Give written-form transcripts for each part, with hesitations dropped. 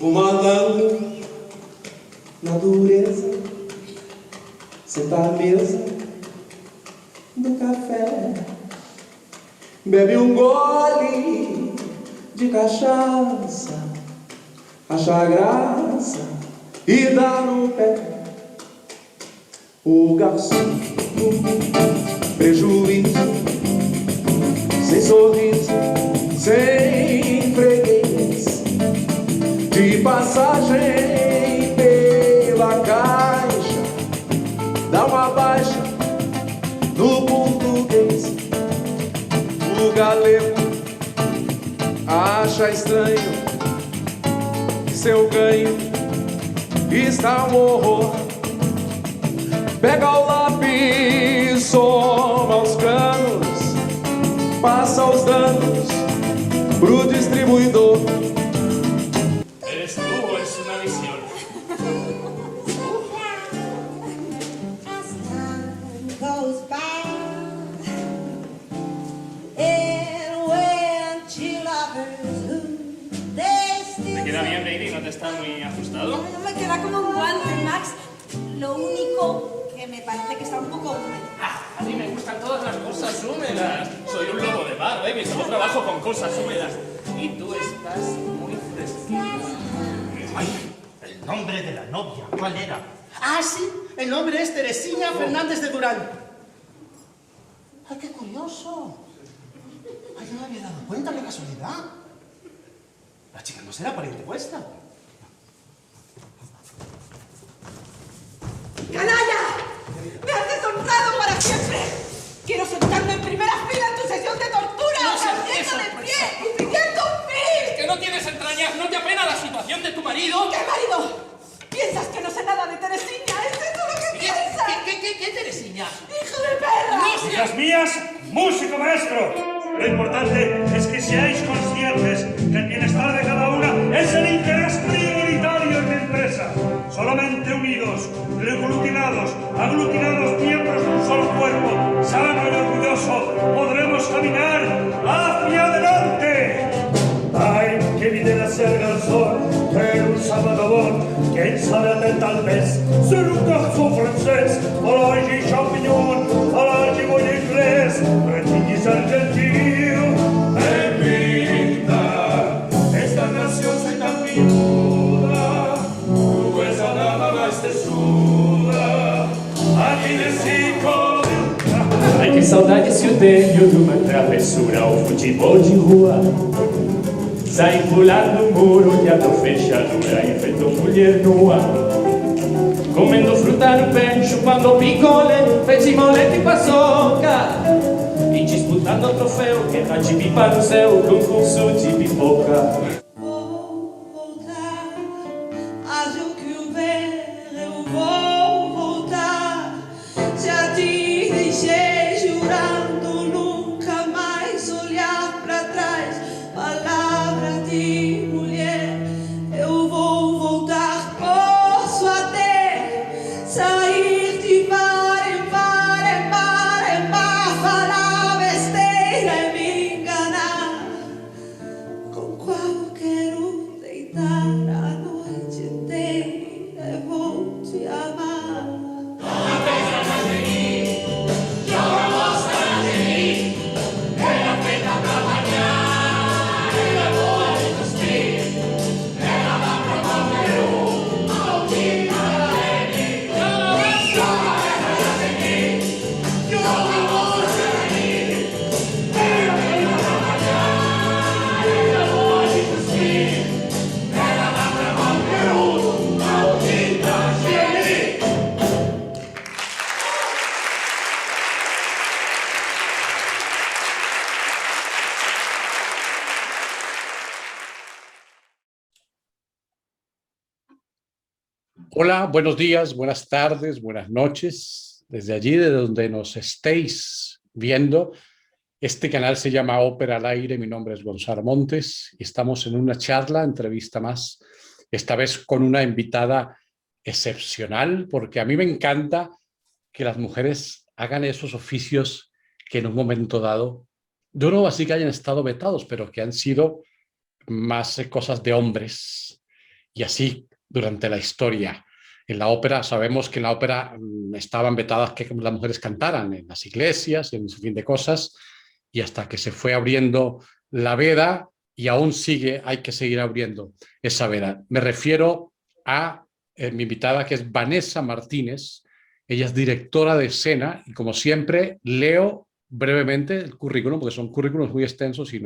Fumando na dureza, senta à mesa do café, bebe um gole de cachaça, acha graça e dá no pé. O garçom, prejuízo, sem sorriso, sem freguês, de passagem pela caixa, dá uma baixa no português. O galego acha estranho que seu ganho está um horror. Pega o lápis, soma os canos, passa os danos pro distribuidor. ¿Eres tú o es una visión? ¿Te queda bien, baby? ¿No te está muy ajustado? No me queda como un guante, Max. Lo único que me parece que está un poco húmedo. A mí me gustan todas las cosas húmedas. Soy un lobo de mar, baby. Solo trabajo con cosas húmedas. Y tú estás muy fresquita. Ay, el nombre de la novia, ¿cuál era? Ah, sí, el nombre es Teresina Fernández de Durán. Ay, qué curioso. Ay, no me había dado cuenta, qué casualidad. La chica no será pariente vuestra. ¡Canalla! ¡Me has deshonrado para siempre! Quiero sentarme en primera fila en tu sesión de tortura, No seas aplaudiendo eso, de pie y pidiendo un fin. ¿Que no tienes entrañas? ¿No te apena la situación de tu marido? ¿Qué marido? ¿Piensas que no sé nada de Teresina? ¿Es eso lo que piensas? ¿Qué Teresina? ¡Hijo de perra! Hijas mías, músico maestro. Lo importante es que seáis conscientes que el bienestar de cada una es el interés prioritario en la empresa. Solamente unidos, aglutinados miembros de un solo cuerpo, sano y orgulloso, podremos caminar hacia adelante. Ay, que viene a ser garzón en un sábado bon, quién sabe tal vez ser un garçon francés, à l'âge champignon, à l'âge bon inglés, retigis argentino, evita, esta nación se tan viuda, tu esa dama más tesuda, aqui nesse corpo. Ai, que saudade se eu tenho de uma travessura ao futebol de rua. Sair pular no muro, diabo fechadura, enfrentou mulher nua. Comendo fruta no pé, chupando picolé, fez molete e paçoca. E disputando o troféu, guerra de pipa no céu, concurso de pipoca. Vou voltar, haja o que houver, eu vou voltar. Já te deixei jurando nunca mais olhar pra trás. Palavra de mulher, eu vou voltar. Posso até sair de mar em mar, falar besteira e me enganar. Com qual quero deitar a noite inteira, eu vou te amar. Hola, buenos días, buenas tardes, buenas noches. Desde allí, de donde nos estéis viendo, este canal se llama Ópera al Aire. Mi nombre es Gonzalo Montes y estamos en una charla, entrevista más, esta vez con una invitada excepcional, porque a mí me encanta que las mujeres hagan esos oficios que en un momento dado, yo no así que hayan estado vetados, pero que han sido más cosas de hombres. y así durante la historia. En la ópera, sabemos que en la ópera estaban vetadas que las mujeres cantaran en las iglesias, en un fin de cosas, y hasta que se fue abriendo la veda, y aún sigue, hay que seguir abriendo esa veda. Me refiero a mi invitada, que es Vanessa Martínez. Ella es directora de escena, y como siempre, leo brevemente el currículum, porque son currículums muy extensos y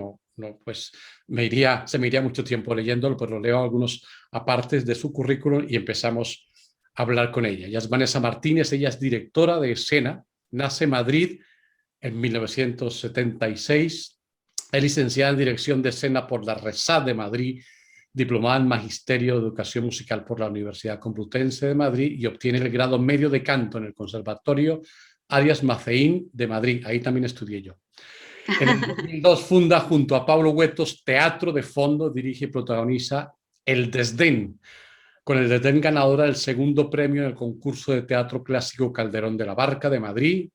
pues se me iría mucho tiempo leyéndolo, pero leo algunos apartes de su currículum y empezamos a hablar con ella. Ella es Vanessa Martínez, ella es directora de escena, nace en Madrid en 1976, es licenciada en Dirección de Escena por la RESAD de Madrid, diplomada en Magisterio de Educación Musical por la Universidad Complutense de Madrid y obtiene el grado medio de canto en el Conservatorio Arias Maceín de Madrid. Ahí también estudié yo. En el 2002 funda junto a Pablo Huetos Teatro de Fondo, dirige y protagoniza El Desdén, con El Desdén ganadora del segundo premio en el concurso de teatro clásico Calderón de la Barca de Madrid.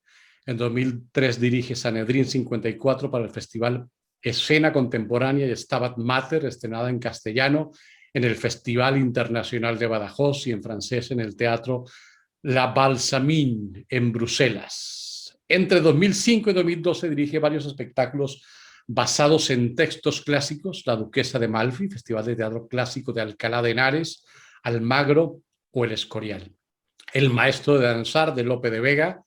En 2003 dirige Sanedrín 54 para el Festival Escena Contemporánea y Stabat Mater, estrenada en castellano en el Festival Internacional de Badajoz y en francés en el Teatro La Balsamine en Bruselas. Entre 2005 y 2012 dirige varios espectáculos basados en textos clásicos: La Duquesa de Malfi, Festival de Teatro Clásico de Alcalá de Henares, Almagro o El Escorial. El Maestro de Danzar de Lope de Vega,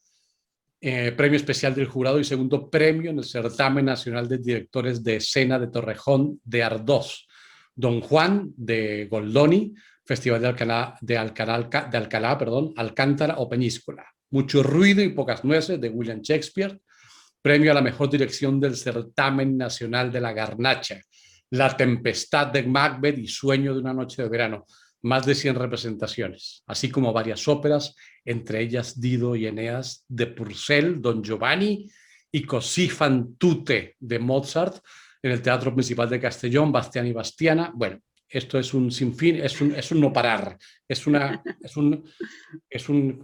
premio especial del jurado y segundo premio en el Certamen Nacional de Directores de Escena de Torrejón de Ardós. Don Juan de Goldoni, Festival de Alcalá, Alcántara o Peñíscola. Mucho ruido y pocas nueces de William Shakespeare, premio a la mejor dirección del Certamen Nacional de la Garnacha. La Tempestad de Macbeth y Sueño de una noche de verano. Más de 100 representaciones, así como varias óperas, entre ellas Dido y Eneas de Purcell, Don Giovanni y Così fan tutte de Mozart, en el Teatro Principal de Castellón, Bastián y Bastiana. Bueno, esto es un sinfín, es un no parar,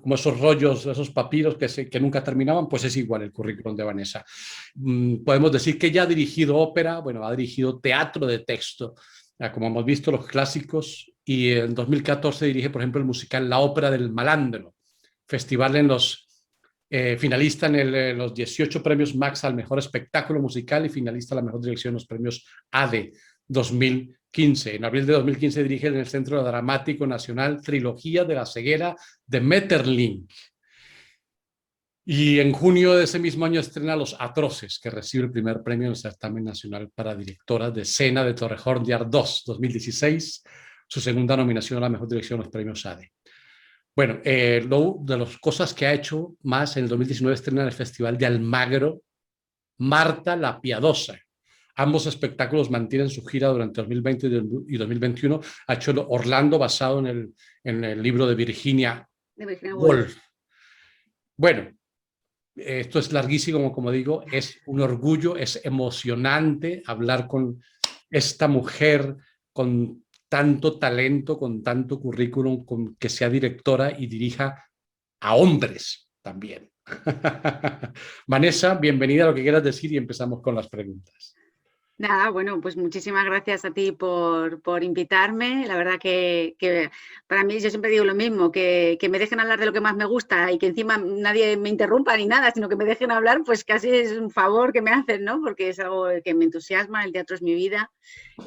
como esos rollos, esos papiros que nunca terminaban, pues es igual el currículum de Vanessa. Podemos decir que ya ha dirigido ópera, bueno, ha dirigido teatro de texto, como hemos visto, los clásicos, y en 2014 dirige, por ejemplo, el musical La Ópera del Malandro, festival finalista en los 18 premios Max al mejor espectáculo musical y finalista a la mejor dirección en los premios ADE 2015. En abril de 2015 dirige en el Centro Dramático Nacional Trilogía de la Ceguera de Metterlink. Y en junio de ese mismo año estrena Los Atroces, que recibe el primer premio en el Certamen Nacional para Directoras de Escena de Torrejón de Ardós 2016, su segunda nominación a la mejor dirección en los premios ADE. Bueno, de las cosas que ha hecho más, en el 2019 estrena en el Festival de Almagro Marta la Piadosa. Ambos espectáculos mantienen su gira durante 2020 y 2021. Ha hecho Orlando, basado en el libro de Virginia Woolf. Bueno, esto es larguísimo, como digo, es un orgullo, es emocionante hablar con esta mujer con tanto talento, con tanto currículum, que sea directora y dirija a hombres también. Vanessa, bienvenida a lo que quieras decir y empezamos con las preguntas. Nada, bueno, pues muchísimas gracias a ti por invitarme. La verdad que para mí, yo siempre digo lo mismo, que me dejen hablar de lo que más me gusta y que encima nadie me interrumpa ni nada, sino que me dejen hablar, pues casi es un favor que me hacen, ¿no? Porque es algo que me entusiasma, el teatro es mi vida,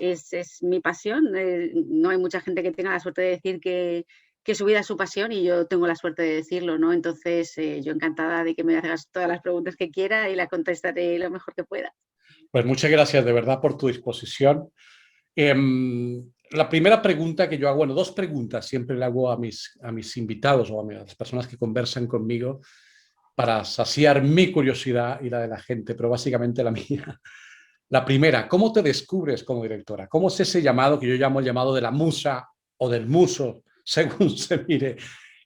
es mi pasión. No hay mucha gente que tenga la suerte de decir que su vida es su pasión y yo tengo la suerte de decirlo, ¿no? Entonces, yo encantada de que me hagas todas las preguntas que quiera y las contestaré lo mejor que pueda. Pues muchas gracias de verdad por tu disposición. La primera pregunta que yo hago, bueno, dos preguntas siempre le hago a mis invitados o a las personas que conversan conmigo para saciar mi curiosidad y la de la gente, pero básicamente la mía. La primera, ¿cómo te descubres como directora? ¿Cómo es ese llamado que yo llamo el llamado de la musa o del muso, según se mire?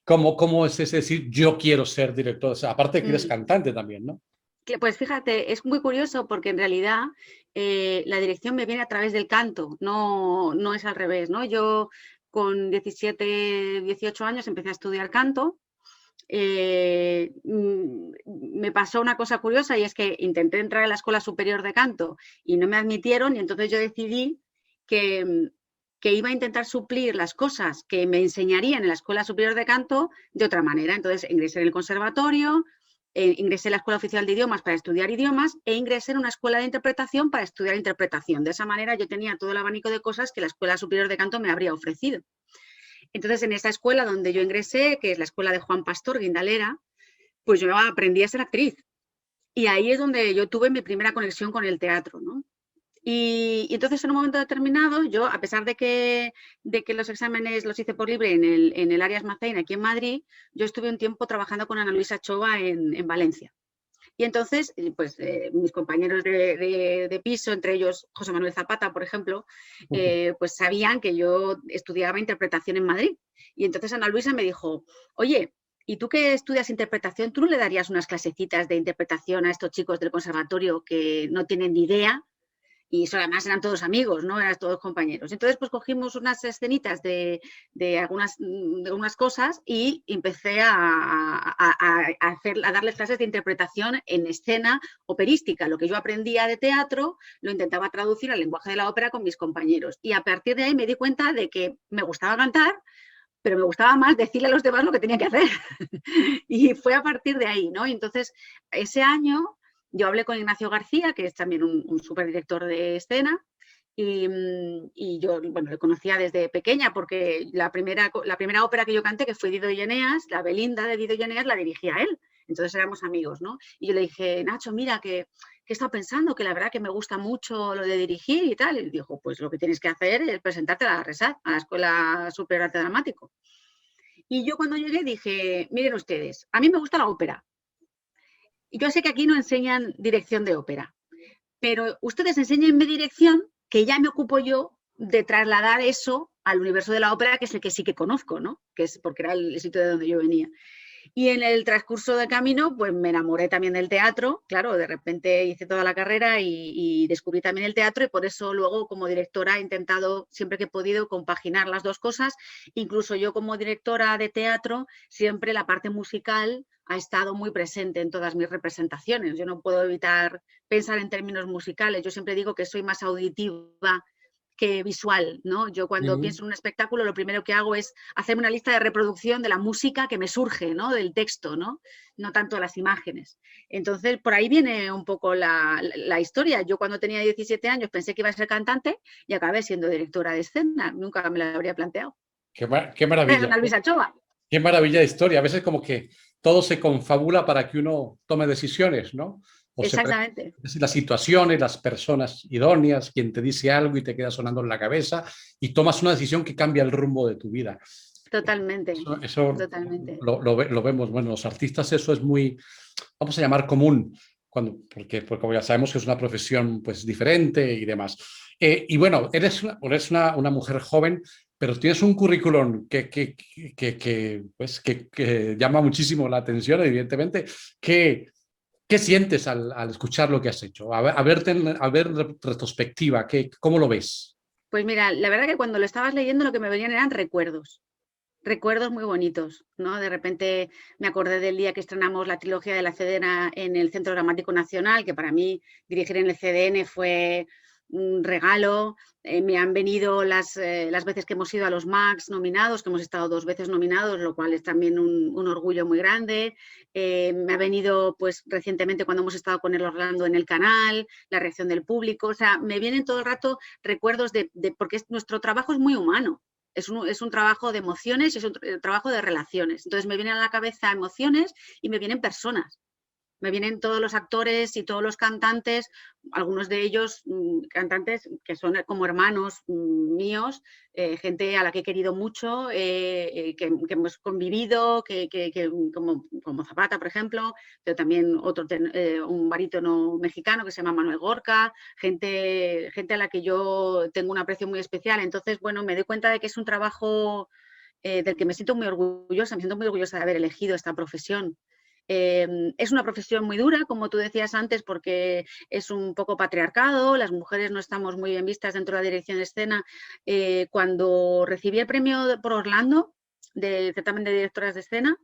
¿Cómo es ese decir, yo quiero ser directora? O sea, aparte de que eres cantante también, ¿no? Pues fíjate, es muy curioso porque en realidad la dirección me viene a través del canto, no es al revés, ¿no? Yo con 17, 18 años empecé a estudiar canto. Me pasó una cosa curiosa y es que intenté entrar a la Escuela Superior de Canto y no me admitieron y entonces yo decidí que que iba a intentar suplir las cosas que me enseñarían en la Escuela Superior de Canto de otra manera. Entonces ingresé en el conservatorio, ingresé en la Escuela Oficial de Idiomas para estudiar idiomas e ingresé en una escuela de interpretación para estudiar interpretación. De esa manera yo tenía todo el abanico de cosas que la Escuela Superior de Canto me habría ofrecido. Entonces, en esa escuela donde yo ingresé, que es la escuela de Juan Pastor, Guindalera, pues yo aprendí a ser actriz. Y ahí es donde yo tuve mi primera conexión con el teatro, ¿no? Y entonces, en un momento determinado, yo, a pesar de que los exámenes los hice por libre en el Arias Mazain, aquí en Madrid, yo estuve un tiempo trabajando con Ana Luisa Chova en Valencia. Y entonces, pues mis compañeros de piso, entre ellos José Manuel Zapata, por ejemplo, pues sabían que yo estudiaba interpretación en Madrid. Y entonces Ana Luisa me dijo, oye, ¿y tú que estudias interpretación, tú no le darías unas clasecitas de interpretación a estos chicos del conservatorio que no tienen ni idea? Y eso además eran todos amigos, ¿no? Eran todos compañeros. Entonces, pues cogimos unas escenitas de algunas cosas y empecé a darles clases de interpretación en escena operística. Lo que yo aprendía de teatro lo intentaba traducir al lenguaje de la ópera con mis compañeros. Y a partir de ahí me di cuenta de que me gustaba cantar, pero me gustaba más decirle a los demás lo que tenía que hacer. Y fue a partir de ahí, ¿no? Y entonces, ese año yo hablé con Ignacio García, que es también un superdirector de escena, y yo, bueno, le conocía desde pequeña porque la primera ópera que yo canté, que fue Dido y Eneas, la Belinda de Dido y Eneas, la dirigía él. Entonces éramos amigos, ¿no? Y yo le dije, Nacho, mira, que he estado pensando que la verdad que me gusta mucho lo de dirigir y tal. Y dijo, pues lo que tienes que hacer es presentarte a la RESAT, a la Escuela Superior de Arte Dramático. Y yo cuando llegué dije, miren ustedes, a mí me gusta la ópera. Y yo sé que aquí no enseñan dirección de ópera, pero ustedes enséñenme dirección, que ya me ocupo yo de trasladar eso al universo de la ópera, que es el que sí que conozco, ¿no? Que es porque era el sitio de donde yo venía. Y en el transcurso del camino, pues me enamoré también del teatro. Claro, de repente hice toda la carrera y descubrí también el teatro, y por eso luego como directora he intentado siempre que he podido compaginar las dos cosas. Incluso yo como directora de teatro, siempre la parte musical ha estado muy presente en todas mis representaciones. Yo no puedo evitar pensar en términos musicales. Yo siempre digo que soy más auditiva que visual, ¿no? Yo cuando pienso en un espectáculo, lo primero que hago es hacerme una lista de reproducción de la música que me surge, ¿no? Del texto, ¿no? No tanto las imágenes. Entonces, por ahí viene un poco la historia. Yo cuando tenía 17 años pensé que iba a ser cantante y acabé siendo directora de escena. Nunca me la habría planteado. Qué maravilla. Ana Luisa Chova. Qué maravilla de historia. A veces como que todo se confabula para que uno tome decisiones, ¿no? Exactamente. Las situaciones, las personas idóneas, quien te dice algo y te queda sonando en la cabeza y tomas una decisión que cambia el rumbo de tu vida. Totalmente. Eso totalmente. Lo vemos. Bueno, los artistas eso es muy, vamos a llamar común, porque como ya sabemos que es una profesión pues diferente y demás. Y bueno, eres una mujer joven, pero tienes un currículum que llama muchísimo la atención, evidentemente. ¿Qué sientes al escuchar lo que has hecho? A ver retrospectiva, ¿cómo lo ves? Pues mira, la verdad que cuando lo estabas leyendo lo que me venían eran recuerdos muy bonitos, ¿no? De repente me acordé del día que estrenamos la trilogía de la CDN en el Centro Dramático Nacional, que para mí dirigir en el CDN fue un regalo. Me han venido las veces que hemos ido a los Max nominados, que hemos estado 2 veces nominados, lo cual es también un orgullo muy grande. Me ha venido pues recientemente cuando hemos estado con el Orlando en el canal, la reacción del público. O sea, me vienen todo el rato recuerdos porque nuestro trabajo es muy humano. Es un trabajo de emociones y es un trabajo de relaciones. Entonces me vienen a la cabeza emociones y me vienen personas. Me vienen todos los actores y todos los cantantes, algunos de ellos cantantes que son como hermanos míos, gente a la que he querido mucho, que hemos convivido, como Zapata, por ejemplo, pero también un barítono mexicano que se llama Manuel Gorka, gente a la que yo tengo un aprecio muy especial. Entonces, bueno, me doy cuenta de que es un trabajo del que me siento muy orgullosa de haber elegido esta profesión. Es una profesión muy dura, como tú decías antes, porque es un poco patriarcado, las mujeres no estamos muy bien vistas dentro de la dirección de escena. Cuando recibí el premio por Orlando del certamen de directoras de escena,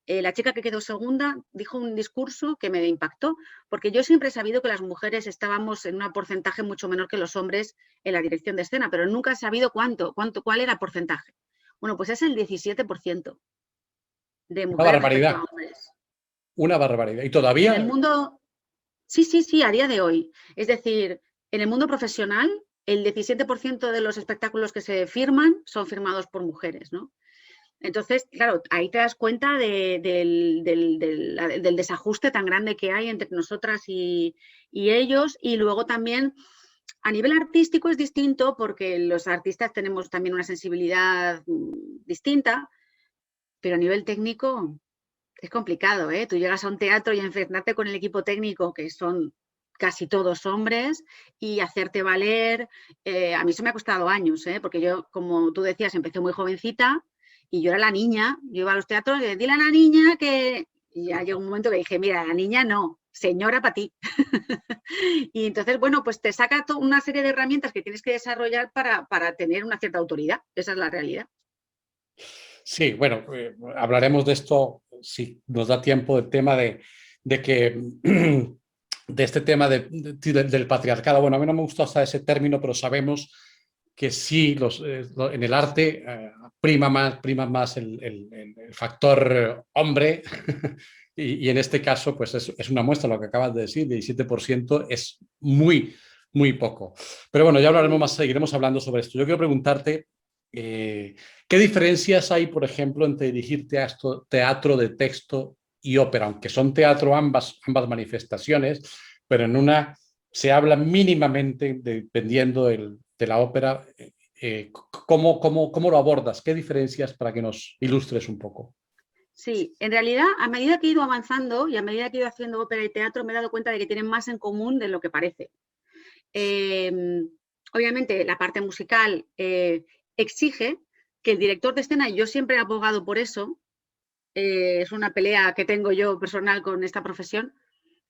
la chica que quedó segunda dijo un discurso que me impactó, porque yo siempre he sabido que las mujeres estábamos en un porcentaje mucho menor que los hombres en la dirección de escena, pero nunca he sabido cuál era el porcentaje. Bueno, pues es el 17% de mujeres respecto a hombres. Una barbaridad. Y todavía... En el mundo... Sí, a día de hoy. Es decir, en el mundo profesional, el 17% de los espectáculos que se firman son firmados por mujeres, ¿no? Entonces, claro, ahí te das cuenta del desajuste tan grande que hay entre nosotras y ellos. Y luego también, a nivel artístico es distinto porque los artistas tenemos también una sensibilidad distinta, pero a nivel técnico es complicado, ¿eh? Tú llegas a un teatro y enfrentarte con el equipo técnico, que son casi todos hombres, y hacerte valer. A mí eso me ha costado años, porque yo, como tú decías, empecé muy jovencita y yo era la niña. Yo iba a los teatros y le dile a la niña que... Y ya llegó un momento que dije, mira, la niña no, señora para ti. Y entonces, bueno, pues te saca una serie de herramientas que tienes que desarrollar para tener una cierta autoridad. Esa es la realidad. Sí, bueno, hablaremos de esto si nos da tiempo, del tema de este tema del patriarcado. Bueno, a mí no me gustó hasta ese término, pero sabemos que sí, en el arte prima más el factor hombre y en este caso pues es una muestra, lo que acabas de decir, 17% es muy, muy poco. Pero bueno, ya hablaremos más, seguiremos hablando sobre esto. Yo quiero preguntarte ¿qué diferencias hay, por ejemplo, entre dirigir teatro de texto y ópera? Aunque son teatro ambas manifestaciones, pero en una se habla mínimamente, dependiendo de la ópera. ¿Cómo lo abordas? ¿Qué diferencias, para que nos ilustres un poco? Sí, en realidad, a medida que he ido avanzando y a medida que he ido haciendo ópera y teatro, me he dado cuenta de que tienen más en común de lo que parece. Obviamente, la parte musical exige que el director de escena, y yo siempre he abogado por eso, es una pelea que tengo yo personal con esta profesión,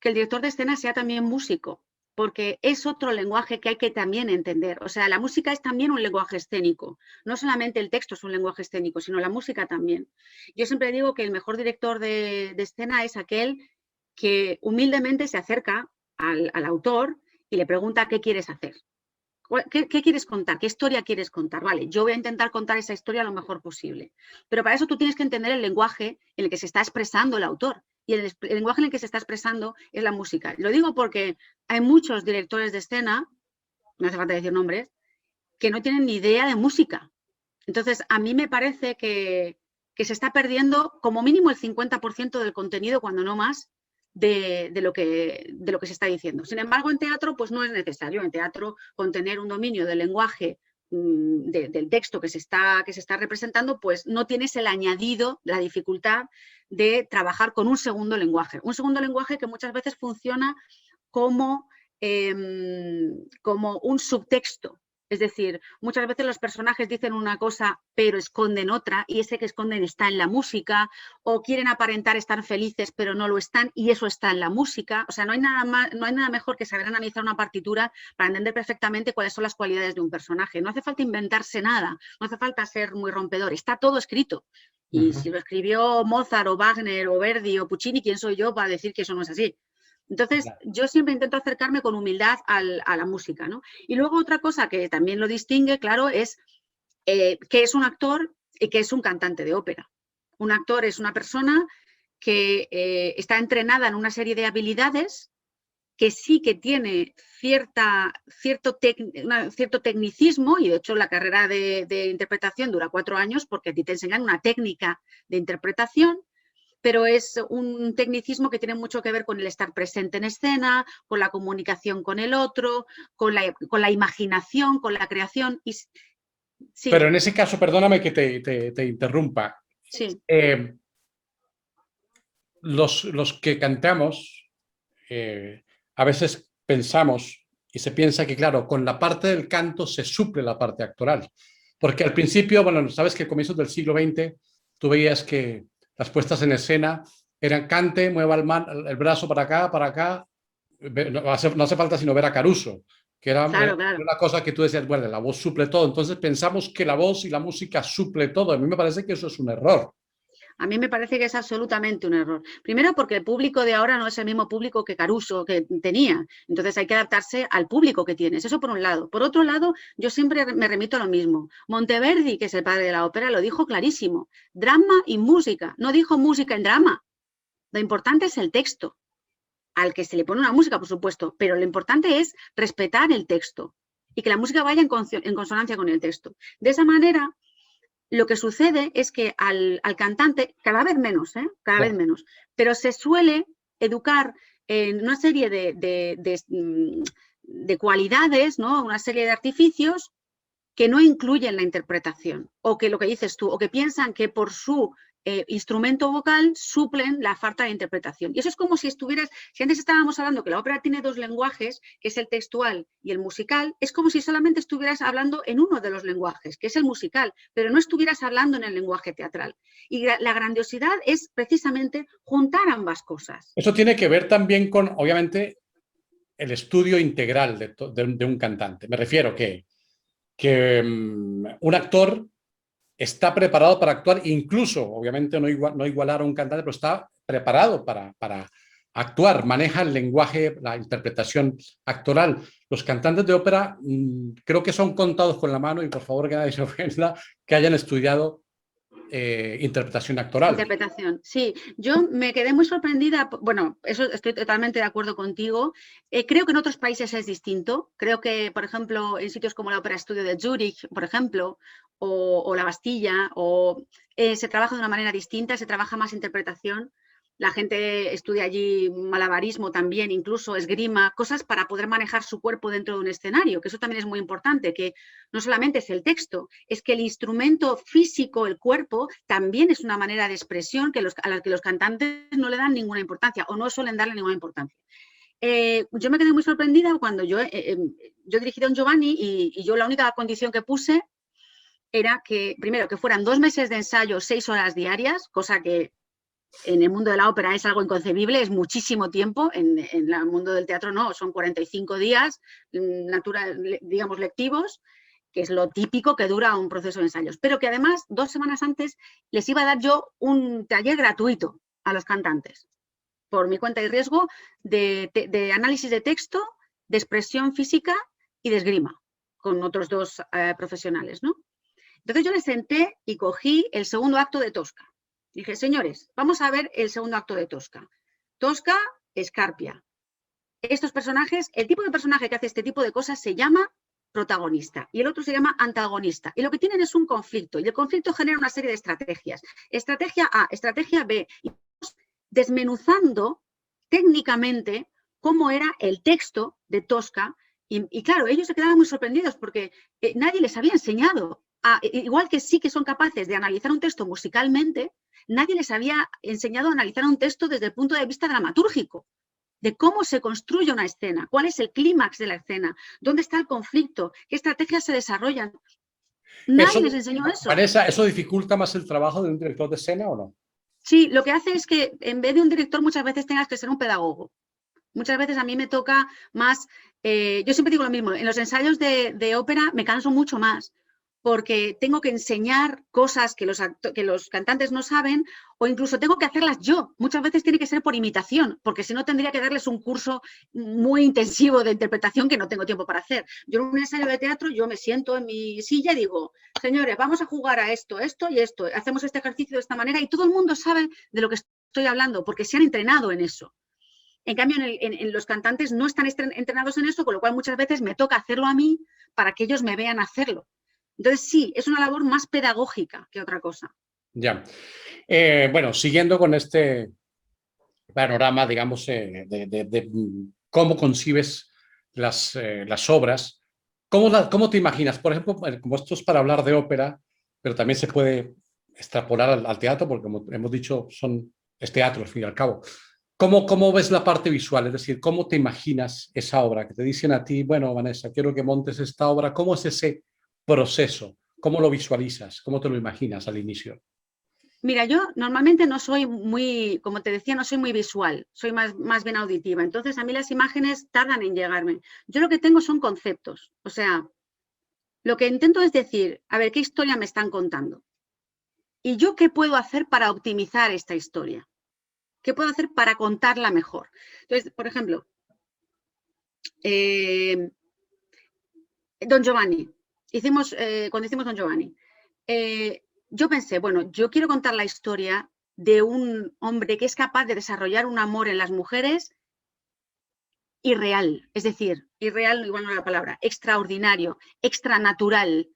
que el director de escena sea también músico, porque es otro lenguaje que hay que también entender. O sea, la música es también un lenguaje escénico. No solamente el texto es un lenguaje escénico, sino la música también. Yo siempre digo que el mejor director de escena es aquel que humildemente se acerca al autor y le pregunta qué quieres hacer. ¿Qué quieres contar? ¿Qué historia quieres contar? Vale, yo voy a intentar contar esa historia lo mejor posible. Pero para eso tú tienes que entender el lenguaje en el que se está expresando el autor. Y el lenguaje en el que se está expresando es la música. Lo digo porque hay muchos directores de escena, no hace falta decir nombres, que no tienen ni idea de música. Entonces, a mí me parece que se está perdiendo como mínimo el 50% del contenido, cuando no más, de lo que se está diciendo. Sin embargo, en teatro pues no es necesario. En teatro, con tener un dominio del lenguaje del texto que se está representando, pues no tienes el añadido, la dificultad de trabajar con un segundo lenguaje. Un segundo lenguaje que muchas veces funciona como un subtexto. Es decir, muchas veces los personajes dicen una cosa pero esconden otra, y ese que esconden está en la música, o quieren aparentar estar felices pero no lo están, y eso está en la música. O sea, no hay nada mejor que saber analizar una partitura para entender perfectamente cuáles son las cualidades de un personaje. No hace falta inventarse nada, no hace falta ser muy rompedor, está todo escrito. Y si lo escribió Mozart o Wagner o Verdi o Puccini, ¿quién soy yo para decir que eso no es así? Entonces, yo siempre intento acercarme con humildad a la música, ¿no? Y luego otra cosa que también lo distingue, claro, es que es un actor y que es un cantante de ópera. Un actor es una persona que está entrenada en una serie de habilidades, que sí que tiene cierto tecnicismo, y de hecho la carrera de interpretación dura 4 años porque a ti te enseñan una técnica de interpretación, pero es un tecnicismo que tiene mucho que ver con el estar presente en escena, con la comunicación con el otro, con la imaginación, con la creación. Y, sí. Pero en ese caso, perdóname que te interrumpa. Sí. Los que cantamos, a veces pensamos y se piensa que, claro, con la parte del canto se suple la parte actoral. Porque al principio, bueno, sabes que a comienzos del siglo XX tú veías que las puestas en escena eran cante, mueva el brazo para acá. No hace falta sino ver a Caruso, que era una cosa que tú decías, bueno, la voz suple todo. Entonces pensamos que la voz y la música suple todo. A mí me parece que eso es un error. A mí me parece que es absolutamente un error. Primero porque el público de ahora no es el mismo público que Caruso que tenía. Entonces hay que adaptarse al público que tienes. Eso por un lado. Por otro lado, yo siempre me remito a lo mismo. Monteverdi, que es el padre de la ópera, lo dijo clarísimo. Drama y música. No dijo música en drama. Lo importante es el texto. Al que se le pone una música, por supuesto. Pero lo importante es respetar el texto. Y que la música vaya en consonancia con el texto. De esa manera, lo que sucede es que al cantante, cada vez menos, cada vez menos, pero se suele educar en una serie de cualidades, ¿no? Una serie de artificios que no incluyen la interpretación, o que lo que dices tú, o que piensan que por su instrumento vocal suplen la falta de interpretación. Y eso es como si estuvieras, si antes estábamos hablando que la ópera tiene dos lenguajes, que es el textual y el musical, es como si solamente estuvieras hablando en uno de los lenguajes, que es el musical, pero no estuvieras hablando en el lenguaje teatral. Y la grandiosidad es precisamente juntar ambas cosas. Eso tiene que ver también con, obviamente, el estudio integral de un cantante. Me refiero que un actor está preparado para actuar, incluso, obviamente no igualar a un cantante, pero está preparado para actuar, maneja el lenguaje, la interpretación actoral. Los cantantes de ópera creo que son contados con la mano, y por favor que nadie se ofenda, que hayan estudiado interpretación actoral. Interpretación, sí. Yo me quedé muy sorprendida, bueno, eso estoy totalmente de acuerdo contigo. Creo que en otros países es distinto. Creo que, por ejemplo, en sitios como la Ópera Estudio de Zúrich, por ejemplo, o la Bastilla, se trabaja de una manera distinta, se trabaja más interpretación. La gente estudia allí malabarismo también, incluso esgrima, cosas para poder manejar su cuerpo dentro de un escenario, que eso también es muy importante, que no solamente es el texto, es que el instrumento físico, el cuerpo, también es una manera de expresión a la que los cantantes no le dan ninguna importancia o no suelen darle ninguna importancia. Yo me quedé muy sorprendida cuando yo dirigí Don Giovanni y yo la única condición que puse era que, primero, que fueran 2 meses de ensayo, 6 horas diarias, cosa que en el mundo de la ópera es algo inconcebible, es muchísimo tiempo, en el mundo del teatro no, son 45 días, digamos, lectivos, que es lo típico que dura un proceso de ensayos, pero que además 2 semanas antes les iba a dar yo un taller gratuito a los cantantes, por mi cuenta y riesgo, de análisis de texto, de expresión física y de esgrima, con otros 2 profesionales, ¿no? Entonces yo les senté y cogí el segundo acto de Tosca. Dije, señores, vamos a ver el segundo acto de Tosca. Tosca, Scarpia. Estos personajes, el tipo de personaje que hace este tipo de cosas se llama protagonista y el otro se llama antagonista. Y lo que tienen es un conflicto y el conflicto genera una serie de estrategias. Estrategia A, estrategia B. Y desmenuzando técnicamente cómo era el texto de Tosca y claro, ellos se quedaban muy sorprendidos porque nadie les había enseñado. Igual que sí que son capaces de analizar un texto musicalmente, nadie les había enseñado a analizar un texto desde el punto de vista dramatúrgico, de cómo se construye una escena, cuál es el clímax de la escena, dónde está el conflicto, qué estrategias se desarrollan. Nadie les enseñó eso. Vanessa, ¿eso dificulta más el trabajo de un director de escena o no? Sí, lo que hace es que en vez de un director muchas veces tengas que ser un pedagogo. Muchas veces a mí me toca más, yo siempre digo lo mismo, en los ensayos de ópera me canso mucho más, porque tengo que enseñar cosas que los cantantes no saben o incluso tengo que hacerlas yo. Muchas veces tiene que ser por imitación, porque si no tendría que darles un curso muy intensivo de interpretación que no tengo tiempo para hacer. Yo en un ensayo de teatro yo me siento en mi silla y digo, señores, vamos a jugar a esto, esto y esto. Hacemos este ejercicio de esta manera y todo el mundo sabe de lo que estoy hablando porque se han entrenado en eso. En cambio, en los cantantes no están entrenados en eso, con lo cual muchas veces me toca hacerlo a mí para que ellos me vean hacerlo. Entonces, sí, es una labor más pedagógica que otra cosa. Ya. Bueno, siguiendo con este panorama, digamos, de cómo concibes las obras, ¿cómo te imaginas? Por ejemplo, como esto es para hablar de ópera, pero también se puede extrapolar al teatro, porque como hemos dicho, es teatro, al fin y al cabo. ¿Cómo ves la parte visual? Es decir, ¿cómo te imaginas esa obra? Que te dicen a ti, bueno, Vanessa, quiero que montes esta obra. ¿Cómo es ese proceso? ¿Cómo lo visualizas? ¿Cómo te lo imaginas al inicio? Mira, yo normalmente no soy muy, como te decía, no soy muy visual, soy más bien auditiva. Entonces, a mí las imágenes tardan en llegarme. Yo lo que tengo son conceptos. O sea, lo que intento es decir, a ver, ¿qué historia me están contando? ¿y yo qué puedo hacer para optimizar esta historia? ¿Qué puedo hacer para contarla mejor? Entonces, por ejemplo, Don Giovanni. Cuando hicimos Don Giovanni, yo pensé, bueno, yo quiero contar la historia de un hombre que es capaz de desarrollar un amor en las mujeres irreal, es decir, irreal, igual no es la palabra, extraordinario, extranatural,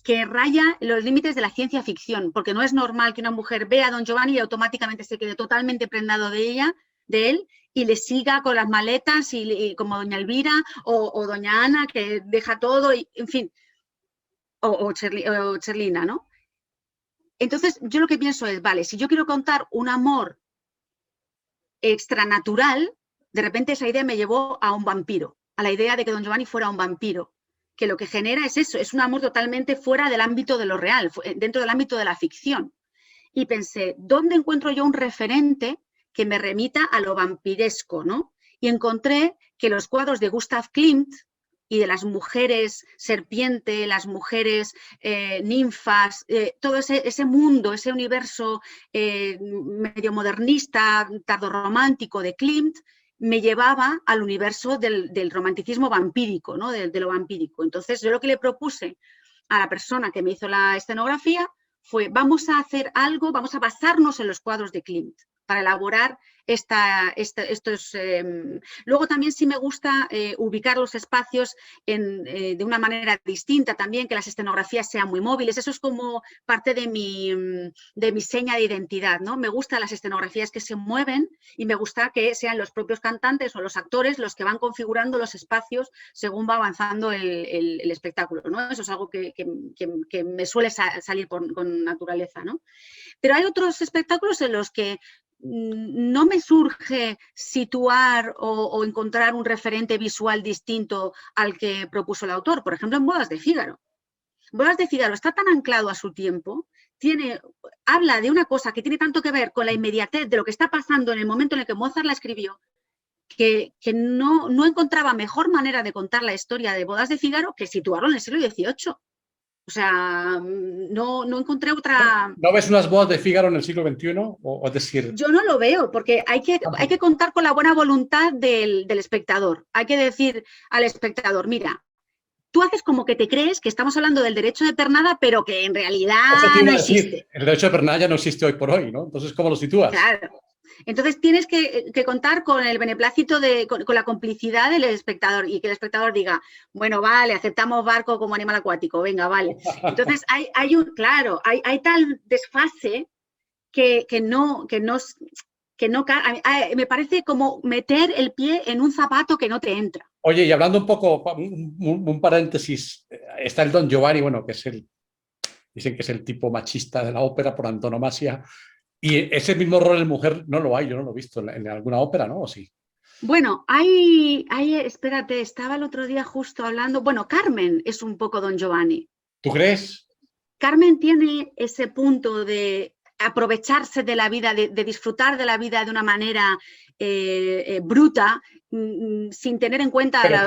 que raya los límites de la ciencia ficción, porque no es normal que una mujer vea a Don Giovanni y automáticamente se quede totalmente prendado de él, y le siga con las maletas, y como doña Elvira o doña Ana, que deja todo, y, en fin, o Cherlina, ¿no? Entonces, yo lo que pienso es, vale, si yo quiero contar un amor extranatural, de repente esa idea me llevó a un vampiro, a la idea de que Don Giovanni fuera un vampiro, que lo que genera es eso, es un amor totalmente fuera del ámbito de lo real, dentro del ámbito de la ficción. Y pensé, ¿dónde encuentro yo un referente que me remita a lo vampiresco, ¿no? Y encontré que los cuadros de Gustav Klimt y de las mujeres serpiente, las mujeres ninfas, todo ese mundo, ese universo medio modernista, tardorromántico de Klimt, me llevaba al universo del romanticismo vampírico, ¿no? de lo vampírico. Entonces, yo lo que le propuse a la persona que me hizo la escenografía fue, vamos a hacer algo, vamos a basarnos en los cuadros de Klimt para elaborar estos... Luego también sí me gusta ubicar los espacios de una manera distinta también, que las escenografías sean muy móviles. Eso es como parte de mi seña de identidad, ¿no? Me gustan las escenografías que se mueven y me gusta que sean los propios cantantes o los actores los que van configurando los espacios según va avanzando el espectáculo, ¿no? Eso es algo que me suele salir con naturaleza, ¿no? Pero hay otros espectáculos en los que no me surge situar o encontrar un referente visual distinto al que propuso el autor. Por ejemplo, en Bodas de Fígaro. Bodas de Fígaro está tan anclado a su tiempo, habla de una cosa que tiene tanto que ver con la inmediatez de lo que está pasando en el momento en el que Mozart la escribió, que no encontraba mejor manera de contar la historia de Bodas de Fígaro que situarlo en el siglo XVIII. O sea, no encontré otra... ¿No ves unas bodas de Fígaro en el siglo XXI? O es decir... Yo no lo veo, porque hay que contar con la buena voluntad del espectador. Hay que decir al espectador, mira, tú haces como que te crees que estamos hablando del derecho de pernada, pero que en realidad no existe. El derecho de pernada ya no existe hoy por hoy, ¿no? Entonces, ¿cómo lo sitúas? Claro. Entonces tienes que contar con el beneplácito, con la complicidad del espectador, y que el espectador diga, bueno, vale, aceptamos barco como animal acuático, venga, vale. Entonces hay tal desfase que me parece como meter el pie en un zapato que no te entra. Oye, y hablando un poco, un paréntesis, está el Don Giovanni, bueno, dicen que es el tipo machista de la ópera por antonomasia. Y ese mismo rol en mujer no lo hay, yo no lo he visto en alguna ópera, ¿no? ¿O sí? Bueno, espérate, estaba el otro día justo hablando, bueno, Carmen es un poco Don Giovanni. ¿Tú crees? Carmen tiene ese punto de aprovecharse de la vida, de disfrutar de la vida de una manera bruta, sin tener en cuenta los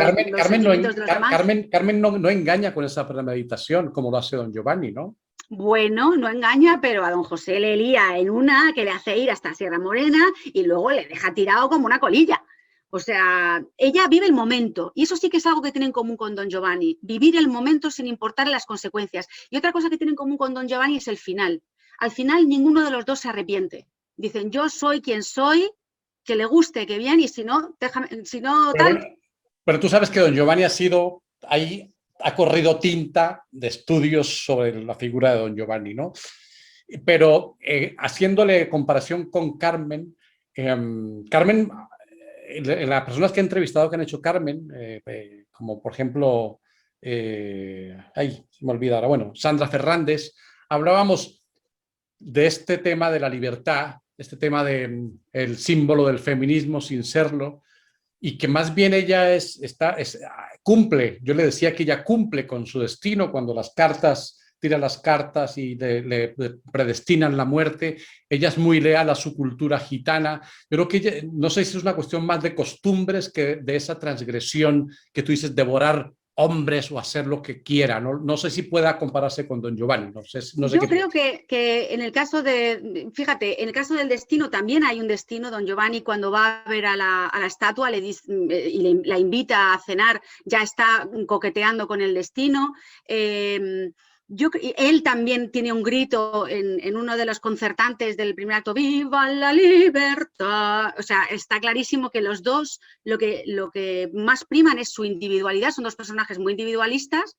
sentimientos de los demás. Carmen no engaña con esa premeditación como lo hace Don Giovanni, ¿no? Bueno, no engaña, pero a don José le lía en una que le hace ir hasta Sierra Morena y luego le deja tirado como una colilla. O sea, ella vive el momento, y eso sí que es algo que tiene en común con Don Giovanni, vivir el momento sin importar las consecuencias. Y otra cosa que tiene en común con Don Giovanni es el final. Al final ninguno de los dos se arrepiente. Dicen, yo soy quien soy, que le guste, que bien, y si no, déjame, si no tal... Pero tú sabes que Don Giovanni ha corrido tinta de estudios sobre la figura de Don Giovanni, ¿no? Pero haciéndole comparación con Carmen, las personas que he entrevistado que han hecho Carmen, como por ejemplo, se me olvida ahora, bueno, Sandra Fernández, hablábamos de este tema de la libertad, este tema del símbolo del feminismo sin serlo, y que más bien ella cumple, yo le decía que ella cumple con su destino cuando tira las cartas y le predestinan la muerte. Ella es muy leal a su cultura gitana. Yo creo que ella, no sé si es una cuestión más de costumbres que de esa transgresión que tú dices, devorar hombres o hacer lo que quiera. No sé si pueda compararse con Don Giovanni. No sé Yo creo que en el caso fíjate, en el caso del destino también hay un destino. Don Giovanni, cuando va a ver a la estatua y la invita a cenar, ya está coqueteando con el destino. Él también tiene un grito en uno de los concertantes del primer acto, ¡Viva la libertad! O sea, está clarísimo que los dos lo que más priman es su individualidad. Son dos personajes muy individualistas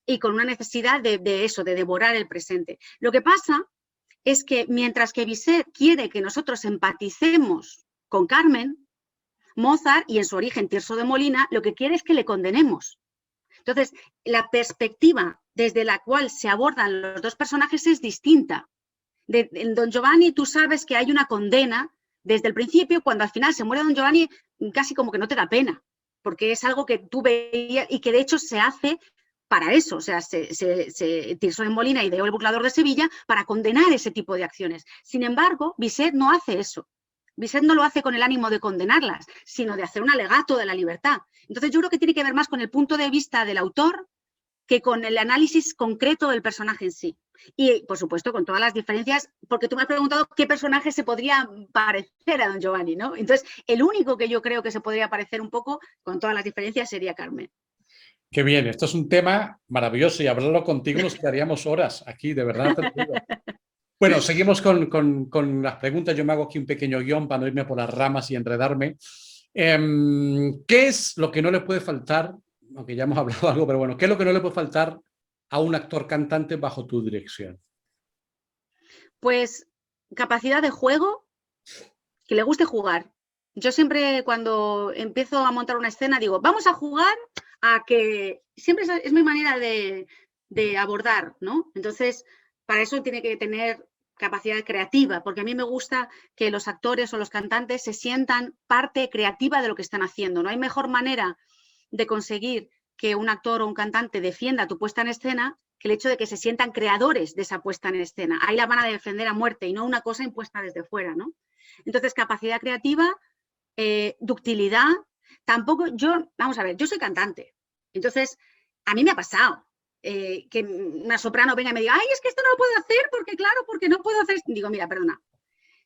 y con una necesidad de devorar el presente. Lo que pasa es que mientras que Bizet quiere que nosotros empaticemos con Carmen, Mozart, y en su origen Tirso de Molina, lo que quiere es que le condenemos. Entonces, la perspectiva desde la cual se abordan los dos personajes es distinta. En Don Giovanni tú sabes que hay una condena desde el principio. Cuando al final se muere Don Giovanni, casi como que no te da pena, porque es algo que tú veías y que de hecho se hace para eso. O sea, Tirso de Molina ideó El burlador de Sevilla para condenar ese tipo de acciones. Sin embargo, Bizet no hace eso. Bizet no lo hace con el ánimo de condenarlas, sino de hacer un alegato de la libertad. Entonces yo creo que tiene que ver más con el punto de vista del autor que con el análisis concreto del personaje en sí. Y, por supuesto, con todas las diferencias, porque tú me has preguntado qué personaje se podría parecer a Don Giovanni, ¿no? Entonces, el único que yo creo que se podría parecer un poco, con todas las diferencias, sería Carmen. Qué bien, esto es un tema maravilloso y hablarlo contigo nos quedaríamos horas aquí, de verdad te lo digo. Bueno, seguimos con las preguntas. Yo me hago aquí un pequeño guión para no irme por las ramas y enredarme. ¿Qué es lo que no le puede faltar, aunque ya hemos hablado algo, pero bueno, qué es lo que no le puede faltar a un actor cantante bajo tu dirección? Pues capacidad de juego, que le guste jugar. Yo siempre cuando empiezo a montar una escena digo, vamos a jugar a que... Siempre es mi manera de abordar, ¿no? Entonces, para eso tiene que tener capacidad creativa, porque a mí me gusta que los actores o los cantantes se sientan parte creativa de lo que están haciendo. No hay mejor manera de conseguir que un actor o un cantante defienda tu puesta en escena que el hecho de que se sientan creadores de esa puesta en escena. Ahí la van a defender a muerte y no una cosa impuesta desde fuera, ¿no? Entonces, capacidad creativa, ductilidad. Tampoco vamos a ver, yo soy cantante. Entonces, a mí me ha pasado que una soprano venga y me diga, ay, es que esto no lo puedo hacer porque, claro, porque no puedo hacer... Digo, mira, perdona,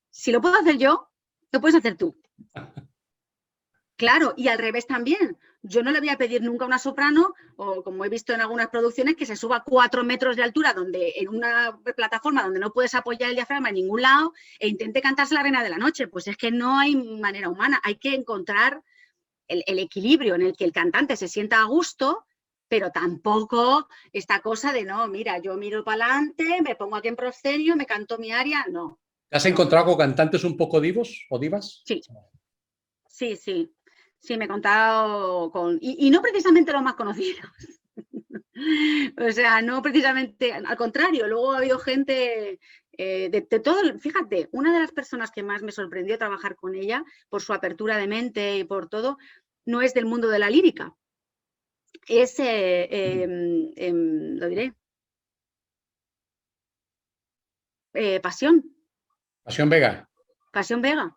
si lo puedo hacer yo, lo puedes hacer tú. Claro, y al revés también. Yo no le voy a pedir nunca a una soprano, o como he visto en algunas producciones, que se suba 4 metros de altura en una plataforma donde no puedes apoyar el diafragma en ningún lado e intente cantarse La Reina de la Noche. Pues es que no hay manera humana. Hay que encontrar el equilibrio en el que el cantante se sienta a gusto, pero tampoco esta cosa de, no, mira, yo miro para adelante, me pongo aquí en proscenio, me canto mi aria, no. ¿Te has encontrado con cantantes un poco divos o divas? Sí, sí, sí. Sí, me he contado con... Y no precisamente los más conocidos. O sea, no precisamente... Al contrario, luego ha habido gente de todo... Fíjate, una de las personas que más me sorprendió trabajar con ella, por su apertura de mente y por todo, no es del mundo de la lírica. Es, lo diré, Pasión. Pasión Vega. Pasión Vega.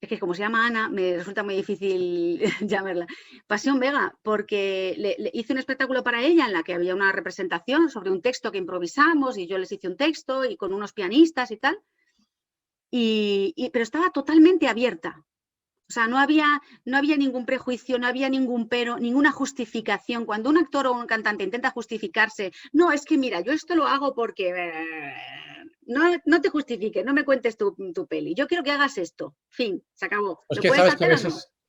Es que como se llama Ana, me resulta muy difícil llamarla. Pasión Vega, porque le hice un espectáculo para ella en la que había una representación sobre un texto que improvisamos y yo les hice un texto y con unos pianistas y tal. Pero estaba totalmente abierta. O sea, no había ningún prejuicio, no había ningún pero, ninguna justificación. Cuando un actor o un cantante intenta justificarse, no, es que mira, yo esto lo hago porque... No te justifiques, no me cuentes tu peli. Yo quiero que hagas esto. Fin, se acabó. Es que sabes que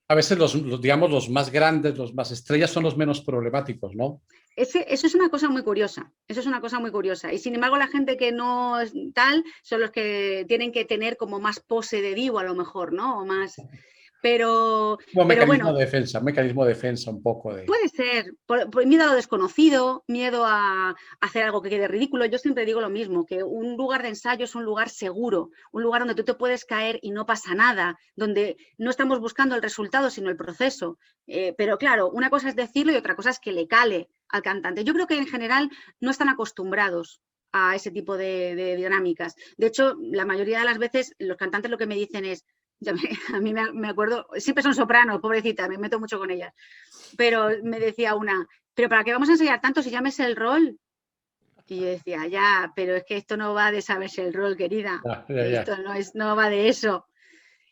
a veces digamos, los más grandes, los más estrellas son los menos problemáticos, ¿no? Eso es una cosa muy curiosa. Eso es una cosa muy curiosa. Y sin embargo, la gente que no es tal son los que tienen que tener como más pose de divo, a lo mejor, ¿no? O más... Pero mecanismo de defensa un poco de... Puede ser, por miedo a lo desconocido, miedo a hacer algo que quede ridículo. Yo siempre digo lo mismo, que un lugar de ensayo es un lugar seguro, un lugar donde tú te puedes caer y no pasa nada, donde no estamos buscando el resultado, sino el proceso. Pero claro, una cosa es decirlo y otra cosa es que le cale al cantante. Yo creo que en general no están acostumbrados a ese tipo de dinámicas. De hecho, la mayoría de las veces los cantantes lo que me dicen es, A mí me acuerdo, siempre son sopranos, pobrecita, me meto mucho con ellas. Pero me decía una, ¿pero para qué vamos a ensayar tanto si ya me sé el rol? Y yo decía, ya, pero es que esto no va de saberse el rol, querida. Ya. Esto no va de eso.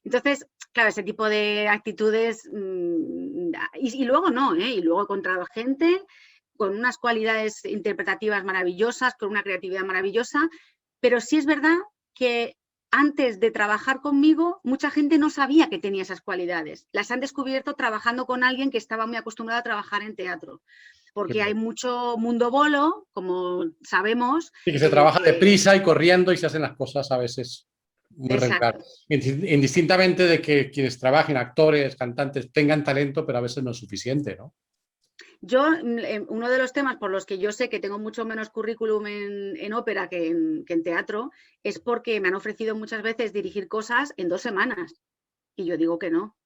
Entonces, claro, ese tipo de actitudes, y luego no, ¿eh? Y luego he encontrado gente con unas cualidades interpretativas maravillosas, con una creatividad maravillosa, pero sí es verdad que antes de trabajar conmigo, mucha gente no sabía que tenía esas cualidades. Las han descubierto trabajando con alguien que estaba muy acostumbrado a trabajar en teatro. Porque hay mucho mundo bolo, como sabemos. Sí, que se trabaja deprisa y corriendo y se hacen las cosas a veces muy regular. Indistintamente de que quienes trabajen, actores, cantantes, tengan talento, pero a veces no es suficiente, ¿no? Yo, uno de los temas por los que yo sé que tengo mucho menos currículum en ópera que en teatro es porque me han ofrecido muchas veces dirigir cosas en 2 semanas. Y yo digo que no.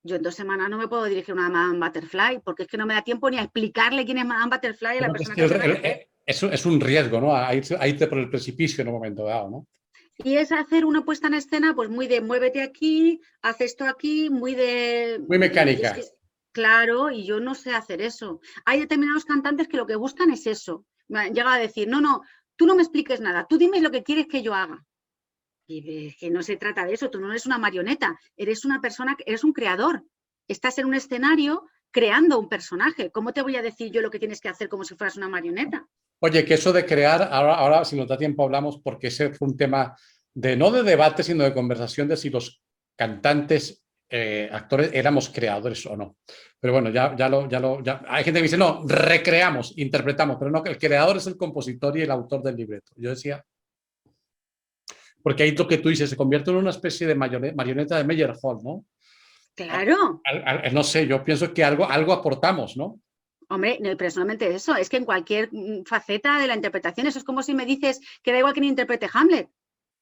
Yo en 2 semanas no me puedo dirigir una Madame Butterfly porque es que no me da tiempo ni a explicarle quién es Madame Butterfly a la persona que eso es un riesgo, ¿no? A irte por el precipicio en un momento dado, ¿no? Y es hacer una puesta en escena pues muy de muévete aquí, haz esto aquí, muy de... Muy mecánica. Claro, y yo no sé hacer eso. Hay determinados cantantes que lo que buscan es eso. Me han llegado a decir, no, tú no me expliques nada, tú dime lo que quieres que yo haga. Y es que no se trata de eso, tú no eres una marioneta, eres una persona, eres un creador. Estás en un escenario creando un personaje. ¿Cómo te voy a decir yo lo que tienes que hacer como si fueras una marioneta? Oye, que eso de crear, ahora si nos da tiempo hablamos, porque ese fue un tema no de debate, sino de conversación de si los cantantes, actores, éramos creadores o no. Pero bueno, ya hay gente que dice, no, recreamos, interpretamos, pero no, el creador es el compositor y el autor del libreto. Yo decía, porque ahí lo que tú dices, se convierte en una especie de marioneta de Meyerhold, ¿no? Claro. No sé, yo pienso que algo aportamos, ¿no? Hombre, no, personalmente eso, es que en cualquier faceta de la interpretación, eso es como si me dices que da igual quien interprete Hamlet,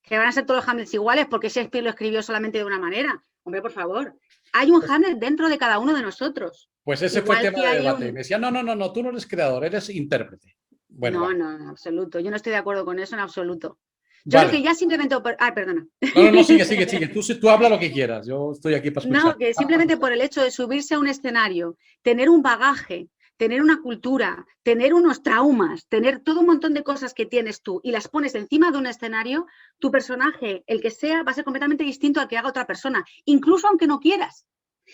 que van a ser todos los Hamlets iguales porque Shakespeare lo escribió solamente de una manera. Hombre, por favor, hay un Hamlet dentro de cada uno de nosotros. Pues ese fue el tema de debate. Me decía, no, tú no eres creador, eres intérprete. Bueno, no, en absoluto, yo no estoy de acuerdo con eso en absoluto. Yo creo que ya simplemente... perdona. No, sigue. Tú habla lo que quieras, yo estoy aquí para escuchar. No, que simplemente por el hecho de subirse a un escenario, tener un bagaje, tener una cultura, tener unos traumas, tener todo un montón de cosas que tienes tú y las pones encima de un escenario, tu personaje, el que sea, va a ser completamente distinto al que haga otra persona, incluso aunque no quieras.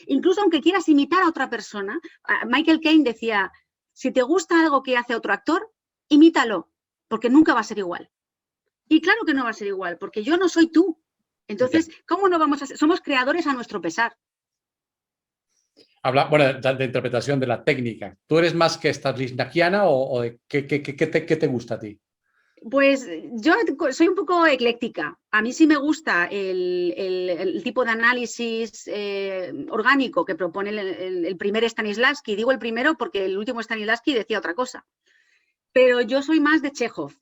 Incluso aunque quieras imitar a otra persona. Michael Caine decía, si te gusta algo que hace otro actor, imítalo, porque nunca va a ser igual. Y claro que no va a ser igual, porque yo no soy tú. Entonces, ¿cómo no vamos a ser? Somos creadores a nuestro pesar. Habla, bueno, de interpretación de la técnica. ¿Tú eres más que stanislavskiana o de qué te gusta a ti? Pues yo soy un poco ecléctica. A mí sí me gusta el tipo de análisis orgánico que propone el primer Stanislavski. Digo el primero porque el último Stanislavski decía otra cosa. Pero yo soy más de Chekhov,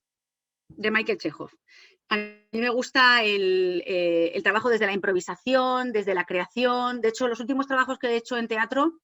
de Michael Chekhov. A mí me gusta el trabajo desde la improvisación, desde la creación. De hecho, los últimos trabajos que he hecho en teatro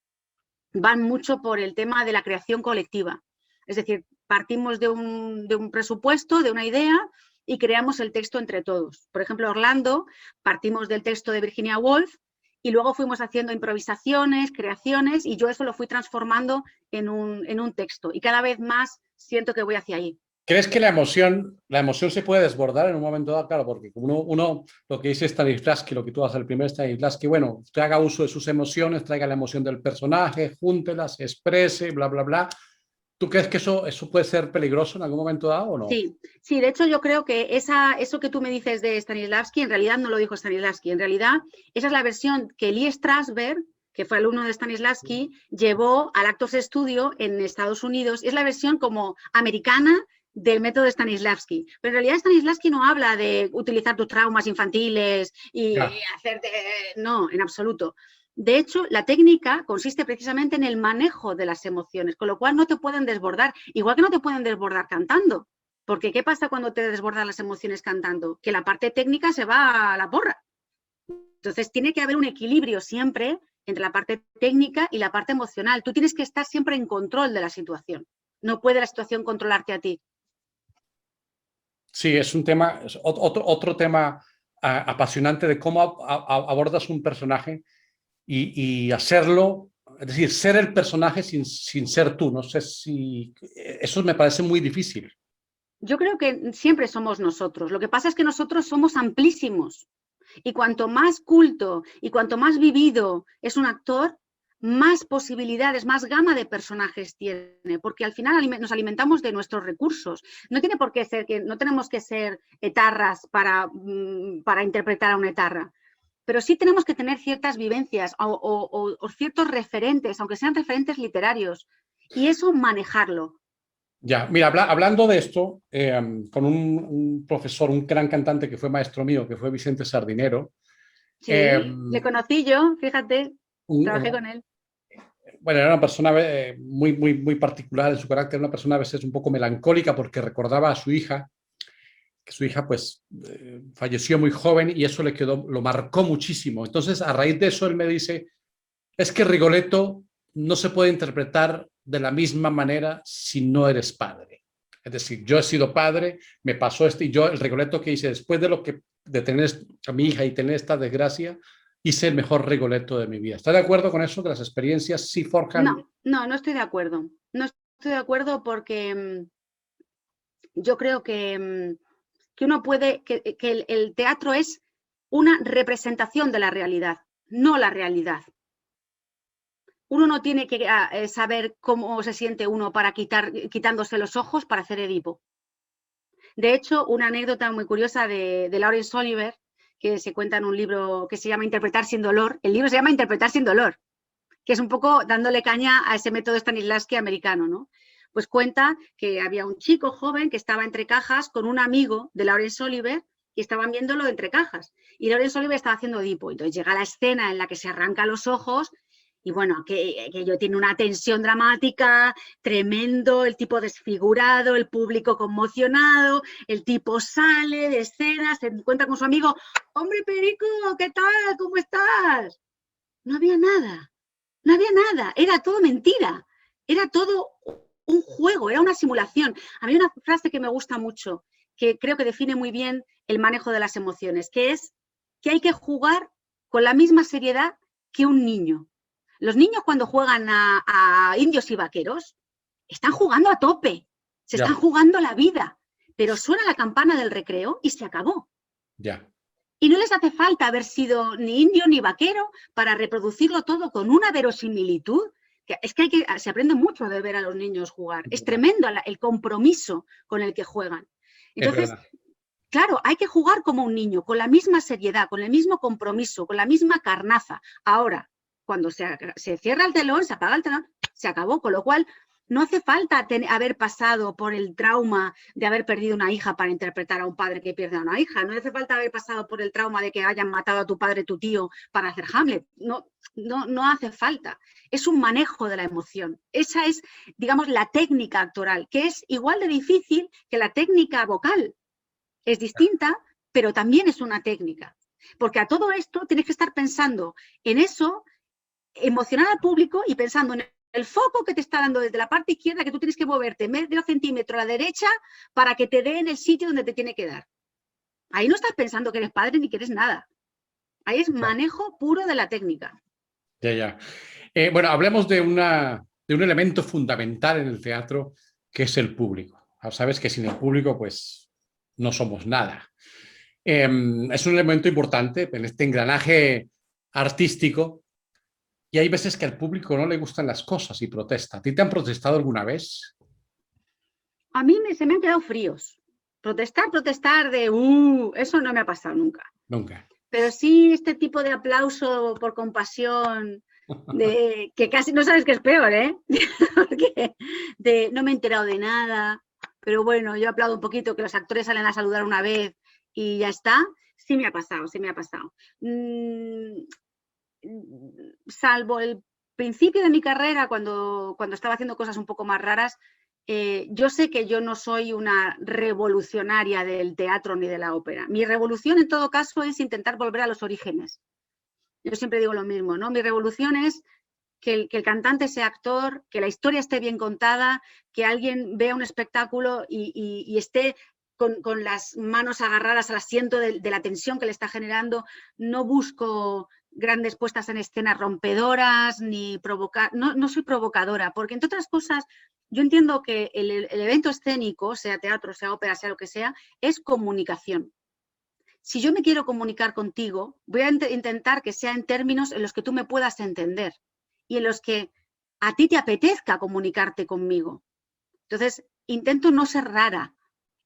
van mucho por el tema de la creación colectiva. Es decir, partimos de un presupuesto, de una idea y creamos el texto entre todos. Por ejemplo, Orlando, partimos del texto de Virginia Woolf y luego fuimos haciendo improvisaciones, creaciones y yo eso lo fui transformando en un texto. Y cada vez más siento que voy hacia ahí. ¿Crees que la emoción se puede desbordar en un momento dado? Claro, porque uno lo que dice Stanislavski, lo que tú haces el primer Stanislavski, bueno, usted haga uso de sus emociones, traiga la emoción del personaje, júntelas, exprese, bla, bla, bla. ¿Tú crees que eso puede ser peligroso en algún momento dado o no? Sí, de hecho yo creo que eso que tú me dices de Stanislavski, en realidad no lo dijo Stanislavski, en realidad esa es la versión que Lee Strasberg, que fue alumno de Stanislavski, llevó al Actors Studio en Estados Unidos. Es la versión como americana del método de Stanislavski. Pero en realidad Stanislavski no habla de utilizar tus traumas infantiles y hacerte... No, en absoluto. De hecho, la técnica consiste precisamente en el manejo de las emociones, con lo cual no te pueden desbordar, igual que no te pueden desbordar cantando. Porque ¿qué pasa cuando te desbordan las emociones cantando? Que la parte técnica se va a la porra. Entonces tiene que haber un equilibrio siempre entre la parte técnica y la parte emocional. Tú tienes que estar siempre en control de la situación. No puede la situación controlarte a ti. Sí, es un tema, otro tema apasionante de cómo abordas un personaje y hacerlo, es decir, ser el personaje sin ser tú. No sé si eso me parece muy difícil. Yo creo que siempre somos nosotros. Lo que pasa es que nosotros somos amplísimos. Y cuanto más culto y cuanto más vivido es un actor, más posibilidades, más gama de personajes tiene, porque al final nos alimentamos de nuestros recursos. No tiene por qué ser que no tenemos que ser etarras para interpretar a una etarra, pero sí tenemos que tener ciertas vivencias o ciertos referentes, aunque sean referentes literarios, y eso manejarlo. Ya, mira, hablando de esto, con un profesor, un gran cantante que fue maestro mío, que fue Vicente Sardinero. Sí, le conocí yo, fíjate, trabajé con él. Bueno, era una persona muy particular en su carácter, una persona a veces un poco melancólica porque recordaba a su hija, que su hija pues falleció muy joven y eso lo marcó muchísimo. Entonces, a raíz de eso, él me dice, es que Rigoletto no se puede interpretar de la misma manera si no eres padre. Es decir, yo he sido padre, me pasó esto y yo el Rigoletto que hice después de tener a mi hija y tener esta desgracia, hice el mejor Rigoletto de mi vida. ¿Estás de acuerdo con eso? Que las experiencias sí forjan... No estoy de acuerdo. No estoy de acuerdo porque yo creo que uno puede, que el teatro es una representación de la realidad, no la realidad. Uno no tiene que saber cómo se siente uno para quitándose los ojos para hacer Edipo. De hecho, una anécdota muy curiosa de Laurence Olivier, que se cuenta en un libro que se llama Interpretar sin dolor. El libro se llama Interpretar sin dolor, que es un poco dándole caña a ese método Stanislavski americano, ¿no? Pues cuenta que había un chico joven que estaba entre cajas con un amigo de Laurence Olivier y estaban viéndolo entre cajas. Y Laurence Olivier estaba haciendo Edipo. Entonces llega la escena en la que se arranca los ojos y bueno, aquello tiene una tensión dramática tremendo, el tipo desfigurado, el público conmocionado, el tipo sale de escena, se encuentra con su amigo, hombre Perico, ¿qué tal? ¿Cómo estás? No había nada, era todo mentira, era todo un juego, era una simulación. A mí una frase que me gusta mucho, que creo que define muy bien el manejo de las emociones, que es que hay que jugar con la misma seriedad que un niño. Los niños cuando juegan a indios y vaqueros están jugando a tope, se están jugando la vida, pero suena la campana del recreo y se acabó. Y no les hace falta haber sido ni indio ni vaquero para reproducirlo todo con una verosimilitud. Es que se aprende mucho de ver a los niños jugar. Es tremendo el compromiso con el que juegan. Entonces, claro, hay que jugar como un niño, con la misma seriedad, con el mismo compromiso, con la misma carnaza. Ahora, cuando se cierra el telón, se apaga el telón, se acabó. Con lo cual, no hace falta haber pasado por el trauma de haber perdido una hija para interpretar a un padre que pierde a una hija. No hace falta haber pasado por el trauma de que hayan matado a tu padre, tu tío, para hacer Hamlet. No hace falta. Es un manejo de la emoción. Esa es, digamos, la técnica actoral, que es igual de difícil que la técnica vocal. Es distinta, pero también es una técnica. Porque a todo esto tienes que estar pensando en eso, emocionar al público y pensando en el foco que te está dando desde la parte izquierda, que tú tienes que moverte medio centímetro a la derecha para que te dé en el sitio donde te tiene que dar. Ahí no estás pensando que eres padre ni que eres nada. Ahí es manejo puro de la técnica. Bueno, hablemos de un elemento fundamental en el teatro, que es el público. Sabes que sin el público, pues, no somos nada. Es un elemento importante en este engranaje artístico. Y hay veces que al público no le gustan las cosas y protesta. ¿A ti te han protestado alguna vez? A mí se me han quedado fríos. Protestar de eso no me ha pasado nunca. Nunca. Pero sí este tipo de aplauso por compasión, de que casi no sabes qué es peor, ¿eh? Porque no me he enterado de nada, pero bueno, yo aplaudo un poquito, que los actores salen a saludar una vez y ya está. Sí me ha pasado. Salvo el principio de mi carrera, cuando estaba haciendo cosas un poco más raras, yo sé que yo no soy una revolucionaria del teatro ni de la ópera. Mi revolución, en todo caso, es intentar volver a los orígenes. Yo siempre digo lo mismo, ¿no? Mi revolución es que el cantante sea actor, que la historia esté bien contada, que alguien vea un espectáculo y esté con las manos agarradas al asiento de la tensión que le está generando, no busco grandes puestas en escena rompedoras, ni provocar, no soy provocadora, porque entre otras cosas, yo entiendo que el evento escénico, sea teatro, sea ópera, sea lo que sea, es comunicación. Si yo me quiero comunicar contigo, voy a intentar que sea en términos en los que tú me puedas entender y en los que a ti te apetezca comunicarte conmigo. Entonces, intento no ser rara,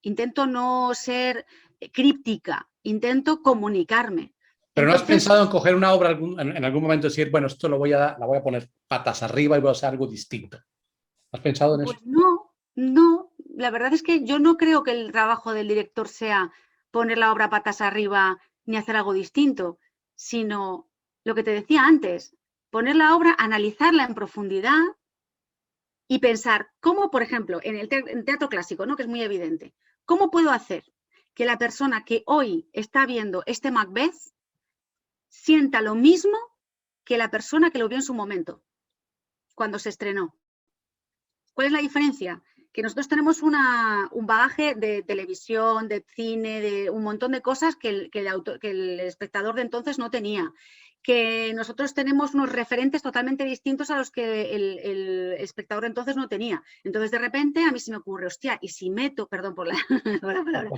intento no ser críptica, intento comunicarme. Pero ¿no has Entonces, pensado en coger una obra en algún momento y decir, bueno, esto la voy a poner patas arriba y voy a hacer algo distinto? ¿Has pensado en eso? pues no. La verdad es que yo no creo que el trabajo del director sea poner la obra patas arriba ni hacer algo distinto, sino lo que te decía antes, poner la obra, analizarla en profundidad y pensar cómo, por ejemplo, en el teatro clásico, ¿no? Que es muy evidente, ¿cómo puedo hacer que la persona que hoy está viendo este Macbeth sienta lo mismo que la persona que lo vio en su momento, cuando se estrenó? ¿Cuál es la diferencia? Que nosotros tenemos un bagaje de televisión, de cine, de un montón de cosas que el espectador de entonces no tenía. Que nosotros tenemos unos referentes totalmente distintos a los que el espectador de entonces no tenía. Entonces, de repente, a mí se me ocurre, hostia, y si meto, perdón por la palabra,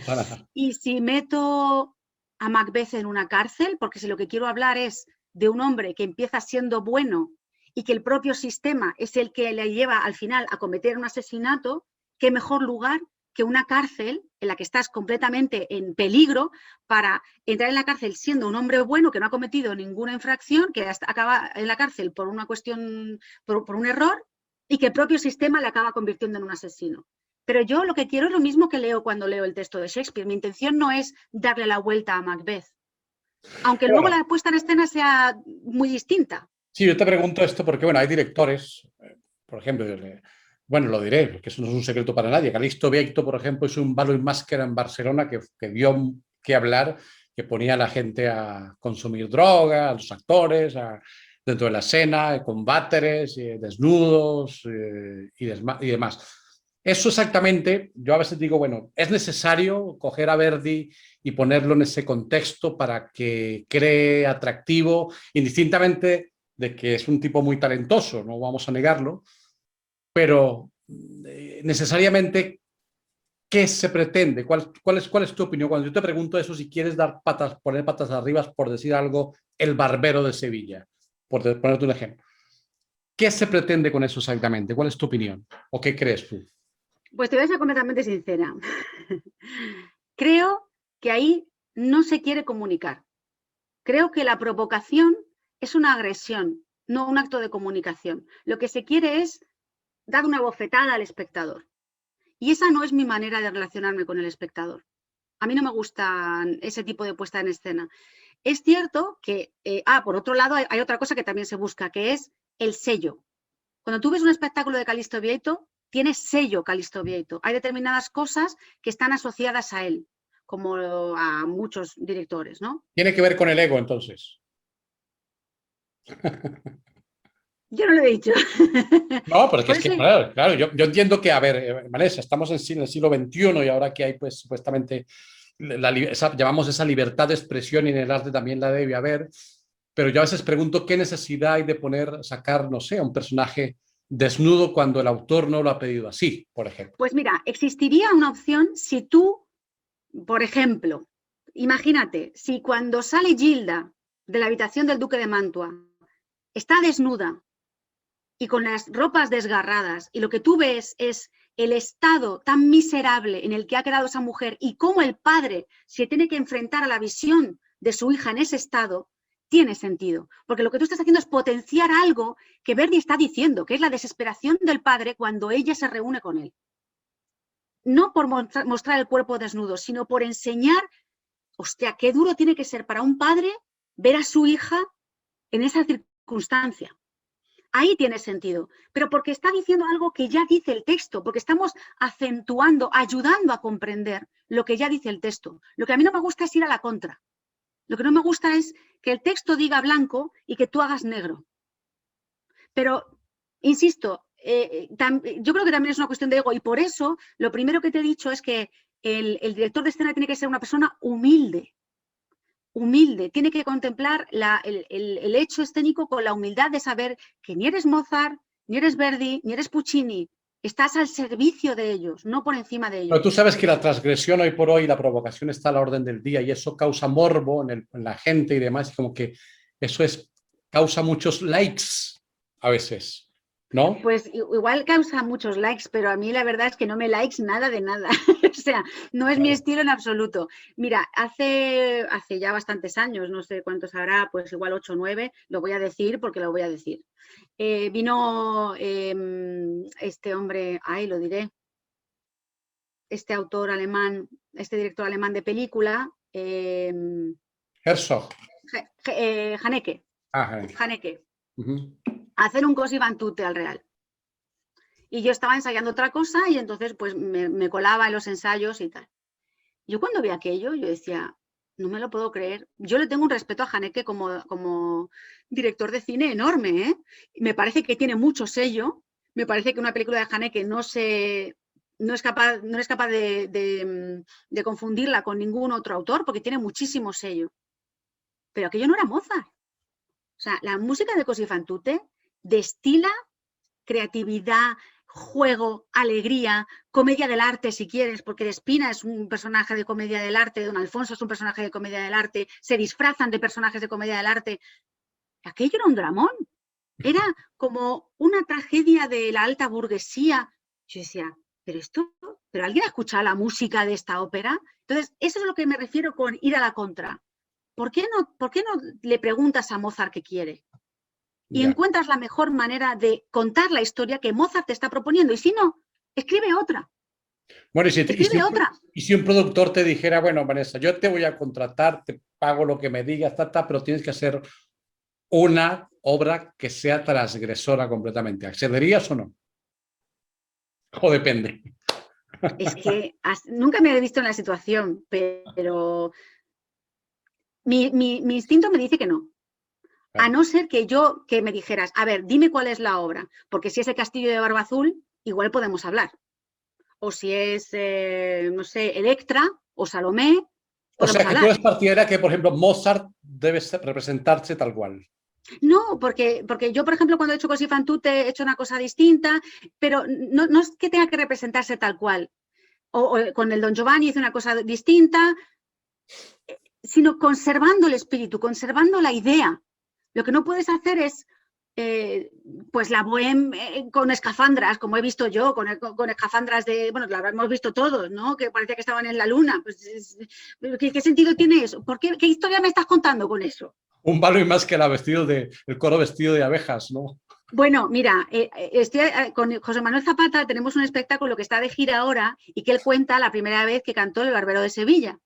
y si meto a Macbeth en una cárcel, porque si lo que quiero hablar es de un hombre que empieza siendo bueno y que el propio sistema es el que le lleva al final a cometer un asesinato, qué mejor lugar que una cárcel en la que estás completamente en peligro para entrar en la cárcel siendo un hombre bueno que no ha cometido ninguna infracción, que acaba en la cárcel por una cuestión, por un error, y que el propio sistema le acaba convirtiendo en un asesino. Pero yo lo que quiero es lo mismo que leo cuando leo el texto de Shakespeare. Mi intención no es darle la vuelta a Macbeth, aunque luego la puesta en escena sea muy distinta. Sí, yo te pregunto esto porque, bueno, hay directores, por ejemplo, bueno, lo diré, porque eso no es un secreto para nadie. Calixto Vieito, por ejemplo, es un balo y máscara en Barcelona que dio que hablar, que ponía a la gente a consumir droga, a los actores, dentro de la escena, con váteres, desnudos y demás. Eso exactamente, yo a veces digo, bueno, es necesario coger a Verdi y ponerlo en ese contexto para que cree atractivo, indistintamente de que es un tipo muy talentoso, no vamos a negarlo, pero necesariamente, ¿qué se pretende? ¿Cuál es tu opinión? Cuando yo te pregunto eso, si quieres poner patas arriba por decir algo, El Barbero de Sevilla, por ponerte un ejemplo. ¿Qué se pretende con eso exactamente? ¿Cuál es tu opinión? ¿O qué crees tú? Pues te voy a ser completamente sincera. Creo que ahí no se quiere comunicar. Creo que la provocación es una agresión, no un acto de comunicación. Lo que se quiere es dar una bofetada al espectador. Y esa no es mi manera de relacionarme con el espectador. A mí no me gusta ese tipo de puesta en escena. Es cierto que, por otro lado, hay otra cosa que también se busca, que es el sello. Cuando tú ves un espectáculo de Calixto Vieito, tiene sello Calixto Vieito. Hay determinadas cosas que están asociadas a él, como a muchos directores, ¿no? Tiene que ver con el ego, entonces. Yo no lo he dicho. No, porque es que, claro, yo entiendo que, a ver, Vanessa, estamos en el siglo XXI y ahora que hay, pues, supuestamente, llamamos esa libertad de expresión y en el arte también la debe haber, pero yo a veces pregunto qué necesidad hay de sacar, no sé, a un personaje desnudo cuando el autor no lo ha pedido así, por ejemplo. Pues mira, existiría una opción si tú, por ejemplo, imagínate, si cuando sale Gilda de la habitación del duque de Mantua, está desnuda y con las ropas desgarradas, y lo que tú ves es el estado tan miserable en el que ha quedado esa mujer y cómo el padre se tiene que enfrentar a la visión de su hija en ese estado, tiene sentido. Porque lo que tú estás haciendo es potenciar algo que Verdi está diciendo, que es la desesperación del padre cuando ella se reúne con él. No por mostrar el cuerpo desnudo, sino por enseñar, hostia, qué duro tiene que ser para un padre ver a su hija en esa circunstancia. Ahí tiene sentido, pero porque está diciendo algo que ya dice el texto, porque estamos acentuando, ayudando a comprender lo que ya dice el texto. Lo que a mí no me gusta es ir a la contra. Lo que no me gusta es que el texto diga blanco y que tú hagas negro. Pero, insisto, yo creo que también es una cuestión de ego y por eso lo primero que te he dicho es que el director de escena tiene que ser una persona humilde. Humilde, tiene que contemplar el hecho escénico con la humildad de saber que ni eres Mozart, ni eres Verdi, ni eres Puccini, estás al servicio de ellos, no por encima de ellos. Pero tú sabes que la transgresión hoy por hoy, la provocación está a la orden del día y eso causa morbo en la gente y demás, y como que eso causa muchos likes a veces, ¿no? Pues igual causa muchos likes, pero a mí la verdad es que no me likes nada de nada. O sea, no es mi estilo en absoluto. Mira, hace ya bastantes años, no sé cuántos habrá, pues igual 8 o 9, lo voy a decir porque lo voy a decir. Vino este hombre, lo diré, este autor alemán, este director alemán de película. Herzog. Haneke. Haneke. A hacer un Così fan tutte al Real. Y yo estaba ensayando otra cosa y entonces pues me colaba en los ensayos y tal. Yo cuando vi aquello, yo decía, no me lo puedo creer. Yo le tengo un respeto a Haneke como director de cine enorme, ¿eh? Me parece que tiene mucho sello. Me parece que una película de Haneke no es capaz de confundirla con ningún otro autor porque tiene muchísimo sello. Pero aquello no era Mozart. O sea, la música de Così fan tutte destila creatividad, juego, alegría, comedia del arte si quieres, porque Despina es un personaje de comedia del arte, Don Alfonso es un personaje de comedia del arte, se disfrazan de personajes de comedia del arte. Aquello era un dramón, era como una tragedia de la alta burguesía. Yo decía, ¿pero alguien ha escuchado la música de esta ópera? Entonces, eso es lo que me refiero con ir a la contra. ¿Por qué no le preguntas a Mozart qué quiere? Y encuentras la mejor manera de contar la historia que Mozart te está proponiendo. Y si no, escribe otra. Bueno, y si un productor te dijera, bueno, Vanessa, yo te voy a contratar, te pago lo que me digas, pero tienes que hacer una obra que sea transgresora completamente. ¿Accederías o no? O depende. Es que nunca me he visto en la situación, pero mi instinto me dice que no. A no ser que me dijeras, a ver, dime cuál es la obra, porque si es El Castillo de Barba Azul, igual podemos hablar. O si es, no sé, Electra o Salomé, o sea, que tú eres partidaria que, por ejemplo, Mozart debe representarse tal cual. No, porque yo, por ejemplo, cuando he hecho Così fan tutte he hecho una cosa distinta, pero no es que tenga que representarse tal cual. O con el Don Giovanni hice una cosa distinta, sino conservando el espíritu, conservando la idea. Lo que no puedes hacer es, pues la bohème con escafandras, como he visto yo, con escafandras de, bueno, lo hemos visto todos, ¿no? Que parecía que estaban en la luna. Pues, ¿qué sentido tiene eso? ¿Qué historia me estás contando con eso? Un balo y más que el coro vestido de abejas, ¿no? Bueno, mira, con José Manuel Zapata tenemos un espectáculo que está de gira ahora y que él cuenta la primera vez que cantó El Barbero de Sevilla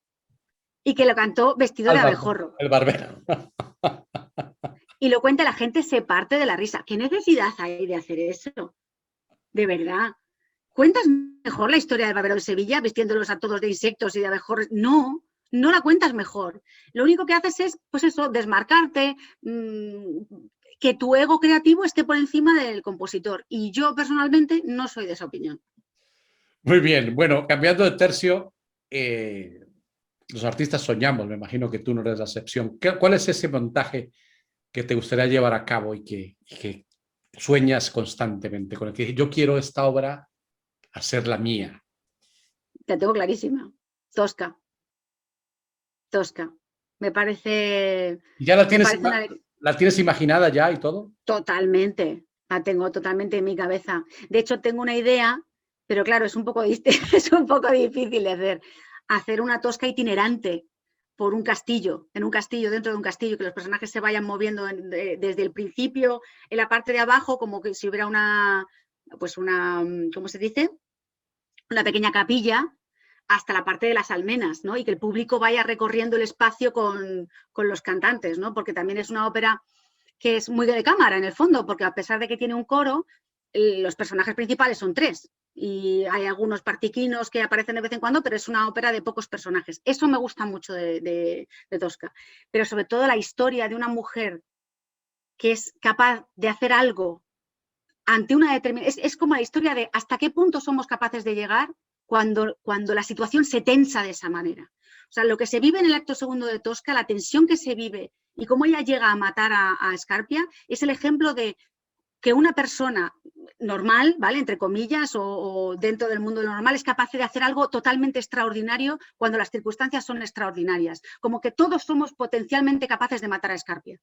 y que lo cantó vestido de abejorro. El barbero. Y lo cuenta, la gente se parte de la risa. ¿Qué necesidad hay de hacer eso? De verdad. ¿Cuentas mejor la historia del Barbero de Sevilla vistiéndolos a todos de insectos y de abejorros? No la cuentas mejor. Lo único que haces es, pues eso, desmarcarte, que tu ego creativo esté por encima del compositor. Y yo personalmente no soy de esa opinión. Muy bien. Bueno, cambiando de tercio, los artistas soñamos, me imagino que tú no eres la excepción. ¿Cuál es ese montaje que te gustaría llevar a cabo y que sueñas constantemente, con el que yo quiero esta obra hacerla mía? La tengo clarísima. Tosca. Me parece... ¿Ya la tienes imaginada ya y todo? Totalmente. La tengo totalmente en mi cabeza. De hecho, tengo una idea, pero claro, es un poco difícil de hacer una Tosca itinerante por un castillo, dentro de un castillo, que los personajes se vayan moviendo desde el principio, en la parte de abajo, como que si hubiera ¿cómo se dice? Una pequeña capilla, hasta la parte de las almenas, ¿no? Y que el público vaya recorriendo el espacio con los cantantes, ¿no? Porque también es una ópera que es muy de cámara, en el fondo, porque a pesar de que tiene un coro, los personajes principales son 3. Y hay algunos partiquinos que aparecen de vez en cuando, pero es una ópera de pocos personajes. Eso me gusta mucho de Tosca. Pero sobre todo la historia de una mujer que es capaz de hacer algo ante una determinada... Es como la historia de hasta qué punto somos capaces de llegar cuando la situación se tensa de esa manera. O sea, lo que se vive en el acto segundo de Tosca, la tensión que se vive y cómo ella llega a matar a Scarpia, es el ejemplo de que una persona normal, ¿vale?, entre comillas, o dentro del mundo de lo normal, es capaz de hacer algo totalmente extraordinario cuando las circunstancias son extraordinarias. Como que todos somos potencialmente capaces de matar a Scarpia.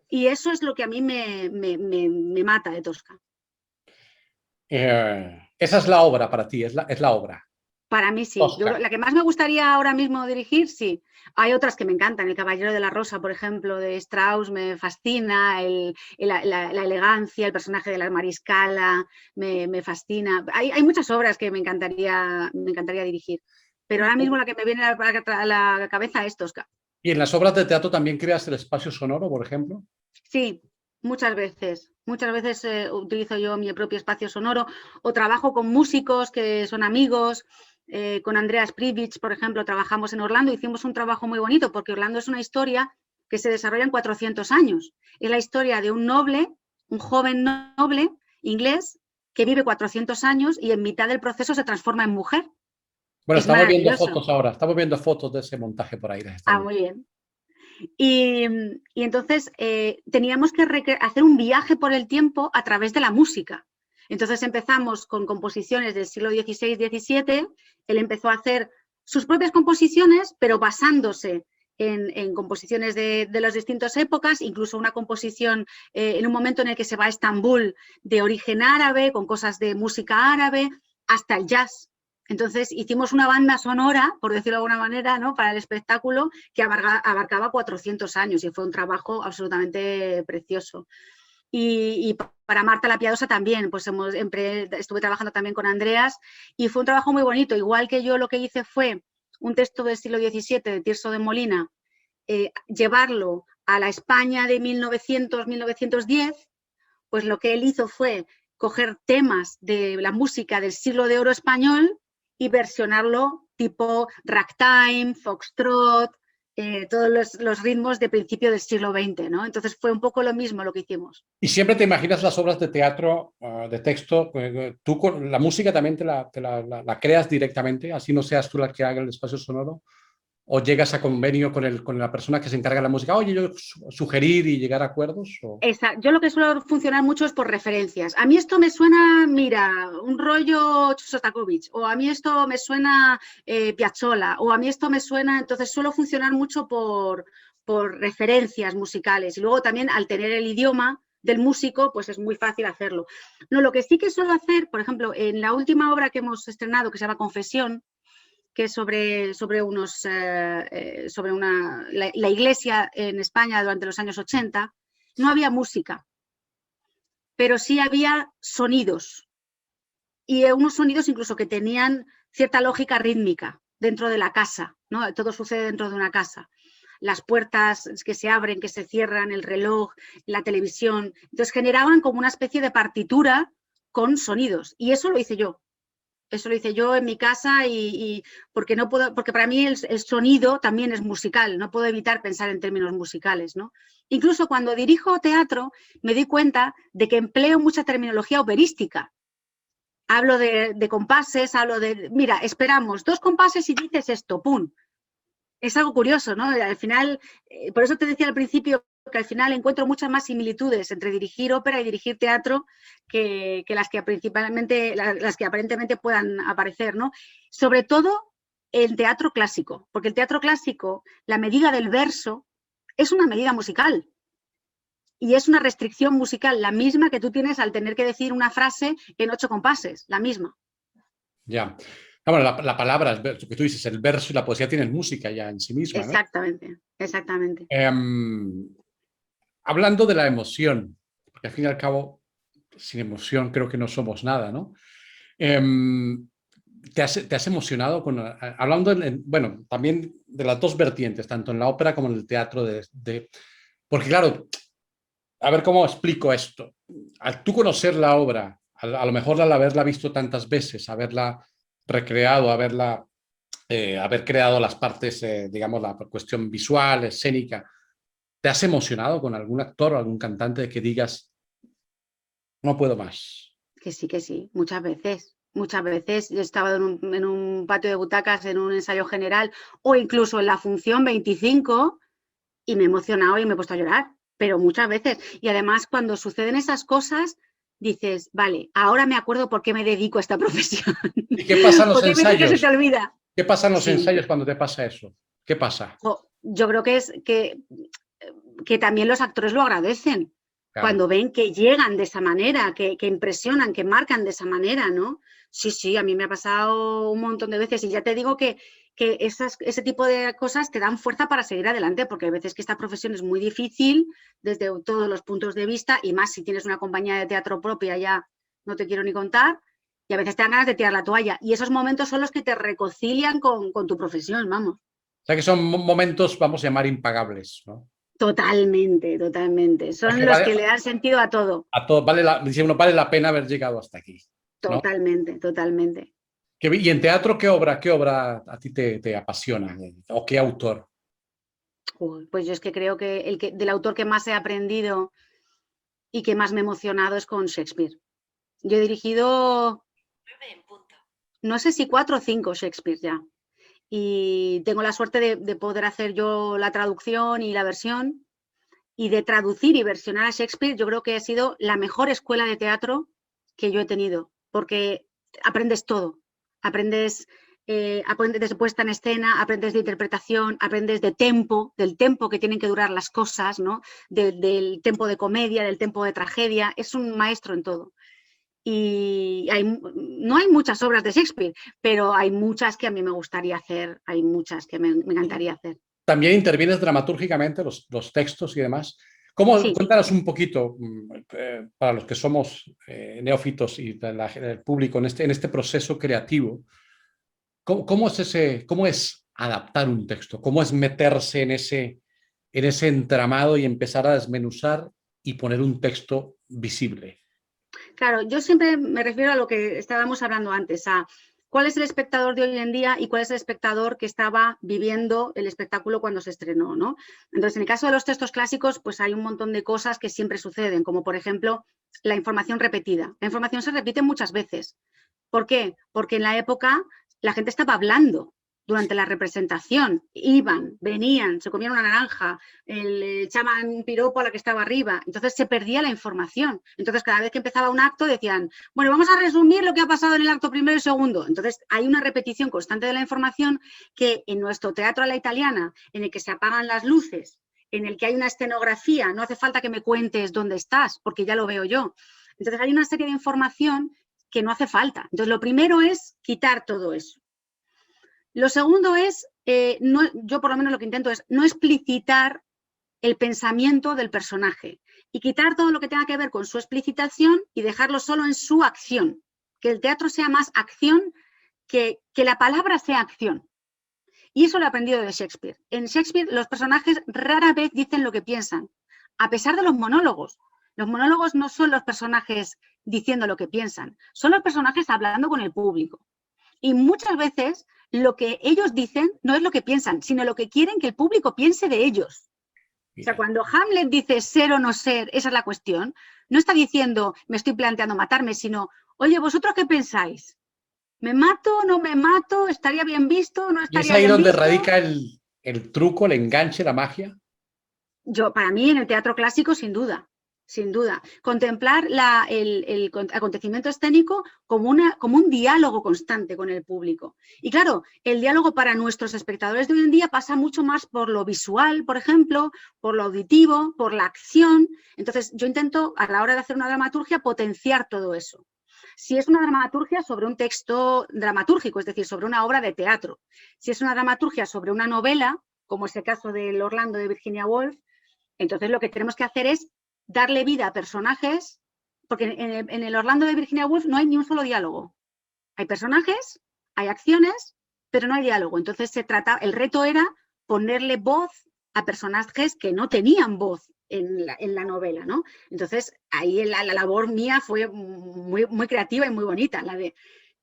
Y eso es lo que a mí me mata de Tosca. Esa es la obra para ti, es la obra. Para mí sí. Tosca. Yo, la que más me gustaría ahora mismo dirigir, sí. Hay otras que me encantan. El Caballero de la Rosa, por ejemplo, de Strauss, me fascina. La elegancia, el personaje de la mariscala, me fascina. Hay muchas obras que me encantaría dirigir. Pero ahora mismo la que me viene a la cabeza es Tosca. ¿Y en las obras de teatro también creas el espacio sonoro, por ejemplo? Sí, muchas veces. Muchas veces utilizo yo mi propio espacio sonoro o trabajo con músicos que son amigos. Con Andreas Privich, por ejemplo, trabajamos en Orlando, hicimos un trabajo muy bonito porque Orlando es una historia que se desarrolla en 400 años. Es la historia de un noble, un joven noble inglés que vive 400 años y en mitad del proceso se transforma en mujer. Bueno, Es estamos viendo maravilloso. fotos ahora, estamos viendo fotos de ese montaje por ahí. Muy bien. Y entonces teníamos que hacer un viaje por el tiempo a través de la música. Entonces empezamos con composiciones del siglo XVI-XVII, él empezó a hacer sus propias composiciones, pero basándose en composiciones de las distintas épocas, incluso una composición en un momento en el que se va a Estambul de origen árabe, con cosas de música árabe, hasta el jazz. Entonces hicimos una banda sonora, por decirlo de alguna manera, ¿no?, para el espectáculo que abarcaba 400 años y fue un trabajo absolutamente precioso. Y para Marta la Piadosa también, pues estuve trabajando también con Andreas y fue un trabajo muy bonito. Igual que yo lo que hice fue un texto del siglo XVII de Tirso de Molina, llevarlo a la España de 1900-1910, pues lo que él hizo fue coger temas de la música del siglo de oro español y versionarlo tipo ragtime, foxtrot, todos los ritmos de principio del siglo XX, ¿no? Entonces fue un poco lo mismo lo que hicimos. ¿Y siempre te imaginas las obras de teatro, de texto? ¿Tú con la música también la creas directamente, así no seas tú la que haga el espacio sonoro? ¿O llegas a convenio con la persona que se encarga de la música? Oye, yo sugerir y llegar a acuerdos. ¿O? Yo lo que suelo funcionar mucho es por referencias. A mí esto me suena, mira, un rollo Shostakovich, o a mí esto me suena Piazzolla, o a mí esto me suena... Entonces suelo funcionar mucho por referencias musicales. Y luego también al tener el idioma del músico, pues es muy fácil hacerlo. No, lo que sí que suelo hacer, por ejemplo, en la última obra que hemos estrenado, que se llama Confesión, que es sobre la iglesia en España durante los años 80, no había música, pero sí había sonidos, y unos sonidos incluso que tenían cierta lógica rítmica dentro de la casa, ¿no? Todo sucede dentro de una casa. Las puertas que se abren, que se cierran, el reloj, la televisión. Entonces generaban como una especie de partitura con sonidos, y eso lo hice yo. Eso lo hice yo en mi casa porque para mí el sonido también es musical, no puedo evitar pensar en términos musicales, ¿no? Incluso cuando dirijo teatro me di cuenta de que empleo mucha terminología operística. Hablo de compases, hablo de, mira, esperamos 2 compases y dices esto, ¡pum! Es algo curioso, ¿no? Al final, por eso te decía al principio que al final encuentro muchas más similitudes entre dirigir ópera y dirigir teatro que las que aparentemente puedan aparecer, ¿no? Sobre todo el teatro clásico, porque el teatro clásico, la medida del verso es una medida musical y es una restricción musical, la misma que tú tienes al tener que decir una frase en 8 compases, la misma. Ya. Bueno, la palabra, lo que tú dices, el verso y la poesía tienen música ya en sí misma, ¿no? Exactamente, exactamente. Hablando de la emoción, porque al fin y al cabo, sin emoción creo que no somos nada, ¿no? ¿Te has emocionado hablando, bueno, también de las dos vertientes, tanto en la ópera como en el teatro, porque claro, a ver cómo explico esto. Al tú conocer la obra, a lo mejor al haberla visto tantas veces, haberla recreado, haber creado las partes, digamos, la cuestión visual, escénica, ¿te has emocionado con algún actor o algún cantante que digas, no puedo más? Que sí, muchas veces. Muchas veces yo estaba en un patio de butacas, en un ensayo general o incluso en la función 25 y me he emocionado y me he puesto a llorar, pero muchas veces. Y además cuando suceden esas cosas dices, vale, ahora me acuerdo por qué me dedico a esta profesión. ¿Y qué pasa en los Porque hay veces que se ensayos? te olvida. ¿Qué pasa en los Sí. ensayos cuando te pasa eso? ¿Qué pasa? Yo creo que es que también los actores lo agradecen. Claro. Cuando ven que llegan de esa manera, que impresionan, que marcan de esa manera, ¿no? Sí, a mí me ha pasado un montón de veces y ya te digo que ese tipo de cosas te dan fuerza para seguir adelante, porque hay veces que esta profesión es muy difícil desde todos los puntos de vista y más si tienes una compañía de teatro propia, ya no te quiero ni contar, y a veces te dan ganas de tirar la toalla y esos momentos son los que te reconcilian con tu profesión, vamos. O sea que son momentos, vamos a llamar, impagables, ¿no? Totalmente, totalmente. Son los vale, que le dan sentido a todo. A todo vale la pena haber llegado hasta aquí, ¿no? Totalmente, totalmente. ¿Y en teatro qué obra a ti te apasiona? ¿O qué autor? Pues yo es que creo que del autor que más he aprendido y que más me ha emocionado es con Shakespeare. Yo he dirigido, no sé si 4 o 5 Shakespeare ya. Y tengo la suerte de poder hacer yo la traducción y la versión. Y de traducir y versionar a Shakespeare, yo creo que ha sido la mejor escuela de teatro que yo he tenido, porque aprendes todo. Aprendes de puesta en escena, aprendes de interpretación, aprendes de tempo, del tempo que tienen que durar las cosas, ¿no? Del tempo de comedia, del tempo de tragedia. Es un maestro en todo. Y no hay muchas obras de Shakespeare, pero hay muchas que a mí me gustaría hacer, hay muchas que me encantaría hacer. También intervienes dramatúrgicamente los textos y demás. Sí. Cuéntanos un poquito, para los que somos neófitos y el público en este proceso creativo, ¿cómo es adaptar un texto? ¿Cómo es meterse en ese entramado y empezar a desmenuzar y poner un texto visible? Claro, yo siempre me refiero a lo que estábamos hablando antes, a cuál es el espectador de hoy en día y cuál es el espectador que estaba viviendo el espectáculo cuando se estrenó, ¿no? Entonces, en el caso de los textos clásicos, pues hay un montón de cosas que siempre suceden, como por ejemplo la información repetida. La información se repite muchas veces. ¿Por qué? Porque en la época la gente estaba hablando durante la representación, iban, venían, se comían una naranja, le echaban piropo a la que estaba arriba, entonces se perdía la información. Entonces cada vez que empezaba un acto decían, bueno, vamos a resumir lo que ha pasado en el acto primero y segundo. Entonces hay una repetición constante de la información que en nuestro teatro a la italiana, en el que se apagan las luces, en el que hay una escenografía, no hace falta que me cuentes dónde estás, porque ya lo veo yo. Entonces hay una serie de información que no hace falta. Entonces lo primero es quitar todo eso. Lo segundo es, yo por lo menos lo que intento es no explicitar el pensamiento del personaje y quitar todo lo que tenga que ver con su explicitación y dejarlo solo en su acción. Que el teatro sea más acción que la palabra sea acción. Y eso lo he aprendido de Shakespeare. En Shakespeare los personajes rara vez dicen lo que piensan, a pesar de los monólogos. Los monólogos no son los personajes diciendo lo que piensan, son los personajes hablando con el público. Y muchas veces lo que ellos dicen no es lo que piensan, sino lo que quieren que el público piense de ellos. O sea, cuando Hamlet dice ser o no ser, esa es la cuestión, no está diciendo me estoy planteando matarme, sino, oye, ¿vosotros qué pensáis? ¿Me mato, no me mato? ¿Estaría bien visto, no estaría bien visto? ¿Y es ahí donde radica el truco, el enganche, la magia? Para mí, en el teatro clásico, sin duda. Sin duda. Contemplar el acontecimiento escénico como un diálogo constante con el público. Y claro, el diálogo para nuestros espectadores de hoy en día pasa mucho más por lo visual, por ejemplo, por lo auditivo, por la acción. Entonces, yo intento, a la hora de hacer una dramaturgia, potenciar todo eso. Si es una dramaturgia sobre un texto dramatúrgico, es decir, sobre una obra de teatro. Si es una dramaturgia sobre una novela, como es el caso del Orlando de Virginia Woolf, entonces lo que tenemos que hacer es darle vida a personajes, porque en el Orlando de Virginia Woolf no hay ni un solo diálogo. Hay personajes, hay acciones, pero no hay diálogo. Entonces el reto era ponerle voz a personajes que no tenían voz en la novela, ¿no? Entonces ahí la labor mía fue muy, muy creativa y muy bonita, la de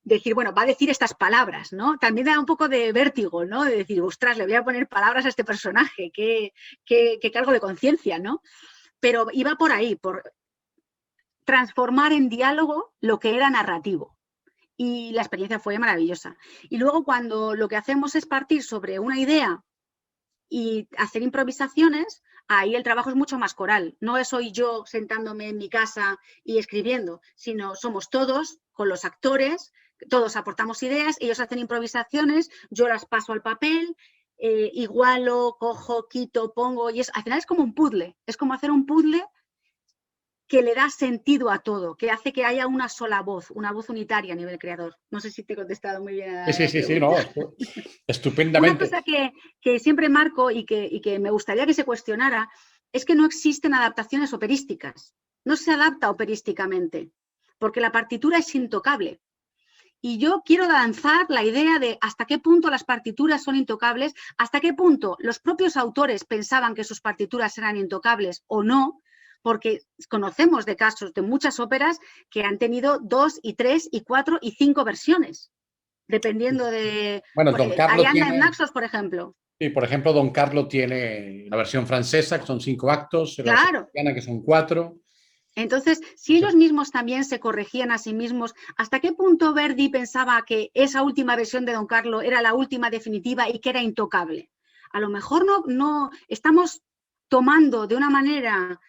decir, bueno, va a decir estas palabras, ¿no? También da un poco de vértigo, ¿no? De decir, ostras, le voy a poner palabras a este personaje, qué cargo de conciencia, ¿no? Pero iba por ahí, por transformar en diálogo lo que era narrativo. y la experiencia fue maravillosa. Y luego cuando lo que hacemos es partir sobre una idea y hacer improvisaciones, ahí el trabajo es mucho más coral. No soy yo sentándome en mi casa y escribiendo, sino somos todos con los actores, todos aportamos ideas, ellos hacen improvisaciones, yo las paso al papel, igualo, cojo, quito, pongo, y al final es como un puzzle, es como hacer un puzzle que le da sentido a todo, que hace que haya una sola voz, una voz unitaria a nivel creador. No sé si te he contestado muy bien a la Sí, no, estupendamente. Una cosa que siempre marco y que me gustaría que se cuestionara es que no existen adaptaciones operísticas. No se adapta operísticamente, porque la partitura es intocable. Y yo quiero lanzar la idea de hasta qué punto las partituras son intocables, hasta qué punto los propios autores pensaban que sus partituras eran intocables o no, porque conocemos de casos de muchas óperas que han tenido 2 y 3 y 4 y 5 versiones, dependiendo de... Bueno, Don Carlo Ariadna tiene... en Naxos, por ejemplo. Sí, por ejemplo, Don Carlo tiene la versión francesa, que son 5 actos, la versión Claro. italiana, que son 4. Entonces, si ellos mismos también se corregían a sí mismos, ¿hasta qué punto Verdi pensaba que esa última versión de Don Carlo era la última definitiva y que era intocable? A lo mejor no estamos tomando de una manera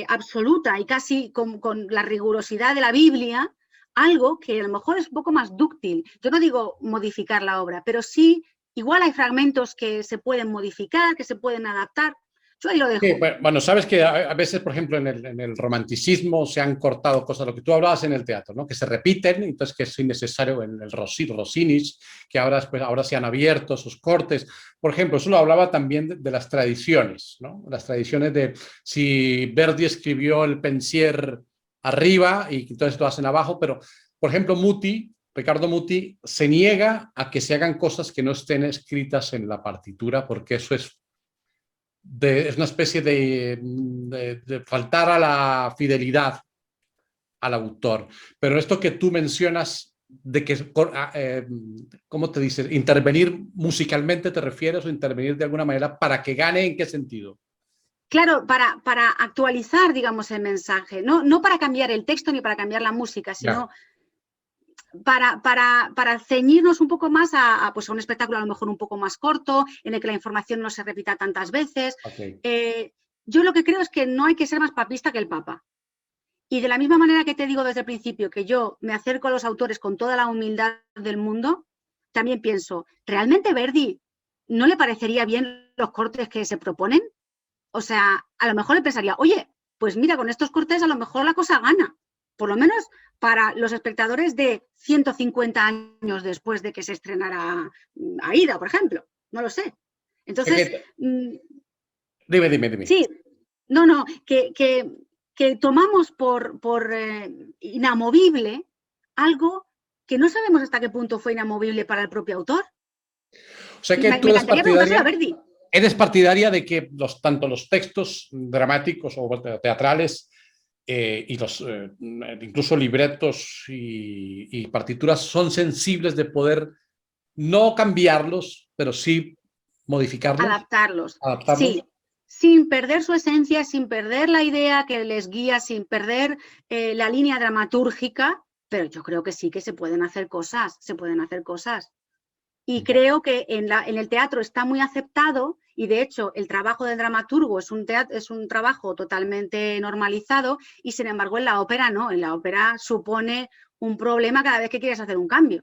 absoluta y casi con la rigurosidad de la Biblia algo que a lo mejor es un poco más dúctil. Yo no digo modificar la obra, pero sí, igual hay fragmentos que se pueden modificar, que se pueden adaptar. Yo ahí lo dejo. Sí, bueno, sabes que a veces, por ejemplo, en el romanticismo se han cortado cosas, lo que tú hablabas en el teatro, ¿no? Que se repiten, entonces que es innecesario en el Rossinis, que ahora, pues, ahora se han abierto esos cortes. Por ejemplo, eso lo hablaba también de las tradiciones, ¿no? Las tradiciones de si Verdi escribió el Pensier arriba y entonces lo hacen abajo, pero, por ejemplo, Riccardo Muti se niega a que se hagan cosas que no estén escritas en la partitura, porque eso es una especie de faltar a la fidelidad al autor. Pero esto que tú mencionas de que, ¿cómo te dices? ¿Intervenir musicalmente te refieres o intervenir de alguna manera para que gane? ¿En qué sentido? Claro, para actualizar, digamos, el mensaje, no para cambiar el texto ni para cambiar la música, sino para ceñirnos un poco más pues a un espectáculo a lo mejor un poco más corto, en el que la información no se repita tantas veces. Okay. Yo lo que creo es que no hay que ser más papista que el Papa. Y de la misma manera que te digo desde el principio que yo me acerco a los autores con toda la humildad del mundo, también pienso, ¿realmente Verdi no le parecería bien los cortes que se proponen? O sea, a lo mejor le pensaría, oye, pues mira, con estos cortes a lo mejor la cosa gana. Por lo menos para los espectadores de 150 años después de que se estrenara Aida, por ejemplo. No lo sé. Entonces... Dime. Sí, que tomamos por inamovible algo que no sabemos hasta qué punto fue inamovible para el propio autor. O sea que tú eres partidaria de que tanto los textos dramáticos o teatrales y incluso libretos y partituras son sensibles de poder no cambiarlos, pero sí modificarlos. Adaptarlos. Sí, sin perder su esencia, sin perder la idea que les guía, sin perder la línea dramatúrgica, pero yo creo que sí que se pueden hacer cosas, Y creo que en el teatro está muy aceptado y, de hecho, el trabajo del dramaturgo es un trabajo totalmente normalizado y, sin embargo, en la ópera no. En la ópera supone un problema cada vez que quieres hacer un cambio.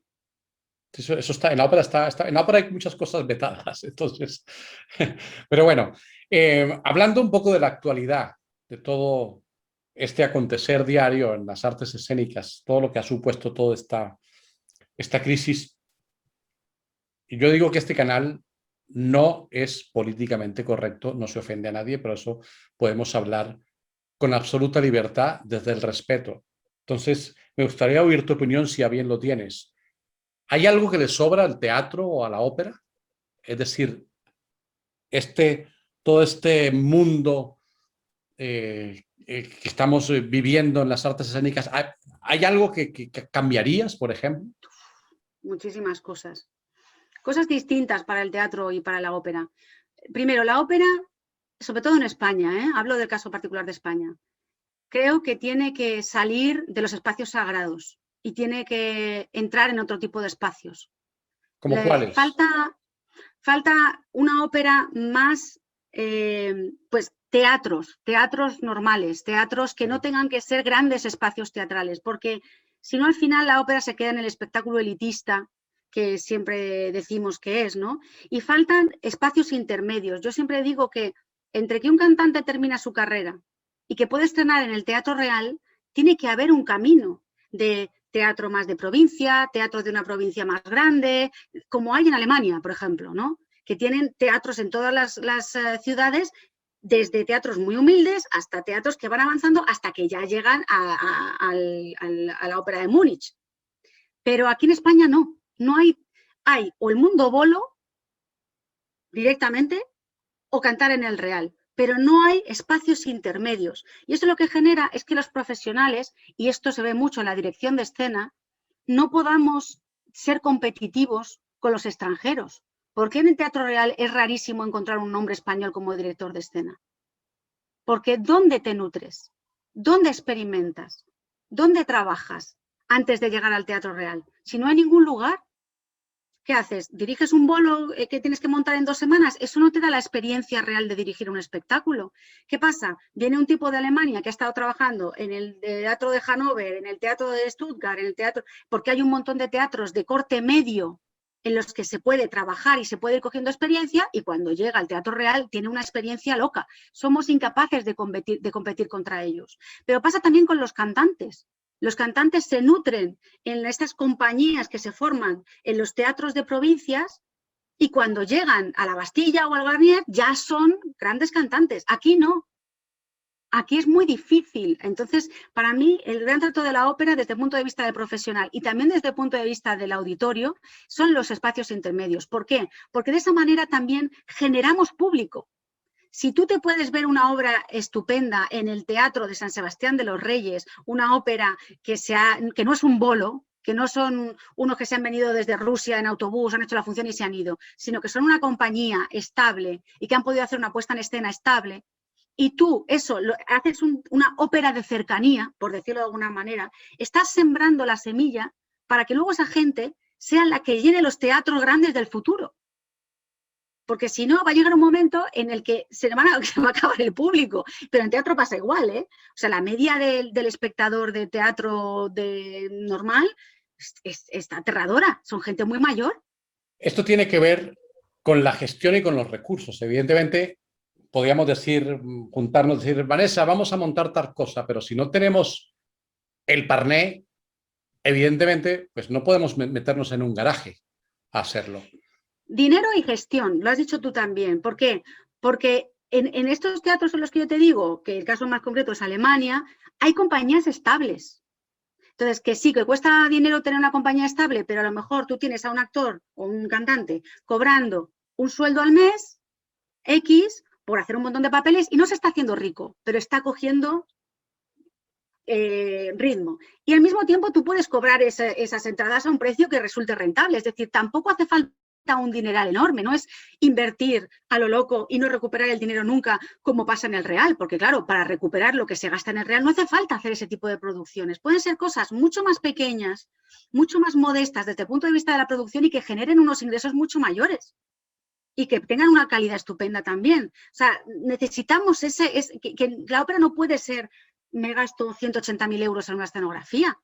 Eso está, en la ópera en la ópera hay muchas cosas vetadas, entonces... Pero bueno, hablando un poco de la actualidad, de todo este acontecer diario en las artes escénicas, todo lo que ha supuesto toda esta crisis, y yo digo que este canal no es políticamente correcto, no se ofende a nadie, pero eso podemos hablar con absoluta libertad desde el respeto. Entonces, me gustaría oír tu opinión si a bien lo tienes. ¿Hay algo que le sobra al teatro o a la ópera? Es decir, todo este mundo que estamos viviendo en las artes escénicas, ¿hay algo que cambiarías, por ejemplo? Muchísimas cosas. Cosas distintas para el teatro y para la ópera. Primero, la ópera, sobre todo en España, hablo del caso particular de España, creo que tiene que salir de los espacios sagrados y tiene que entrar en otro tipo de espacios. ¿Cómo cuáles? Falta una ópera más, pues teatros normales, teatros que no tengan que ser grandes espacios teatrales, porque si no al final la ópera se queda en el espectáculo elitista que siempre decimos que es, ¿no? Y faltan espacios intermedios. Yo siempre digo que entre que un cantante termina su carrera y que puede estrenar en el Teatro Real, tiene que haber un camino de teatro más de provincia, teatro de una provincia más grande, como hay en Alemania, por ejemplo, ¿no? Que tienen teatros en todas las ciudades, desde teatros muy humildes hasta teatros que van avanzando hasta que ya llegan a la ópera de Múnich. Pero aquí en España no hay o el mundo bolo directamente o cantar en el Real, pero no hay espacios intermedios. Y eso lo que genera es que los profesionales, y esto se ve mucho en la dirección de escena, no podamos ser competitivos con los extranjeros. ¿Por qué en el Teatro Real es rarísimo encontrar un nombre español como director de escena? Porque ¿dónde te nutres? ¿Dónde experimentas? ¿Dónde trabajas antes de llegar al Teatro Real? Si no hay ningún lugar, ¿qué haces? ¿Diriges un bolo que tienes que montar en 2 semanas? Eso no te da la experiencia real de dirigir un espectáculo. ¿Qué pasa? Viene un tipo de Alemania que ha estado trabajando en el Teatro de Hannover, en el Teatro de Stuttgart, en el teatro, porque hay un montón de teatros de corte medio en los que se puede trabajar y se puede ir cogiendo experiencia, y cuando llega al Teatro Real tiene una experiencia loca. Somos incapaces de competir contra ellos. Pero pasa también con los cantantes. Los cantantes se nutren en estas compañías que se forman en los teatros de provincias y cuando llegan a la Bastilla o al Garnier ya son grandes cantantes. Aquí no. Aquí es muy difícil. Entonces, para mí, el gran reto de la ópera desde el punto de vista del profesional y también desde el punto de vista del auditorio son los espacios intermedios. ¿Por qué? Porque de esa manera también generamos público. Si tú te puedes ver una obra estupenda en el Teatro de San Sebastián de los Reyes, una ópera que no es un bolo, que no son unos que se han venido desde Rusia en autobús, han hecho la función y se han ido, sino que son una compañía estable y que han podido hacer una puesta en escena estable, y tú haces una ópera de cercanía, por decirlo de alguna manera, estás sembrando la semilla para que luego esa gente sea la que llene los teatros grandes del futuro. Porque si no, va a llegar un momento en el que se va a acabar el público. Pero en teatro pasa igual, ¿eh? O sea, la media del espectador de teatro normal está aterradora. Son gente muy mayor. Esto tiene que ver con la gestión y con los recursos. Evidentemente, podríamos decir, juntarnos, decir, Vanessa, vamos a montar tal cosa, pero si no tenemos el parné, evidentemente, pues no podemos meternos en un garaje a hacerlo. Dinero y gestión, lo has dicho tú también. ¿Por qué? Porque en estos teatros en los que yo te digo, que el caso más concreto es Alemania, hay compañías estables. Entonces, que sí, que cuesta dinero tener una compañía estable, pero a lo mejor tú tienes a un actor o un cantante cobrando un sueldo al mes, X, por hacer un montón de papeles, y no se está haciendo rico, pero está cogiendo ritmo. Y al mismo tiempo tú puedes cobrar esas entradas a un precio que resulte rentable. Es decir, tampoco hace falta un dineral enorme, no es invertir a lo loco y no recuperar el dinero nunca como pasa en el Real, porque claro, para recuperar lo que se gasta en el Real no hace falta hacer ese tipo de producciones, pueden ser cosas mucho más pequeñas, mucho más modestas desde el punto de vista de la producción y que generen unos ingresos mucho mayores y que tengan una calidad estupenda también. O sea, necesitamos que la ópera no puede ser, me gasto 180.000 euros en una escenografía.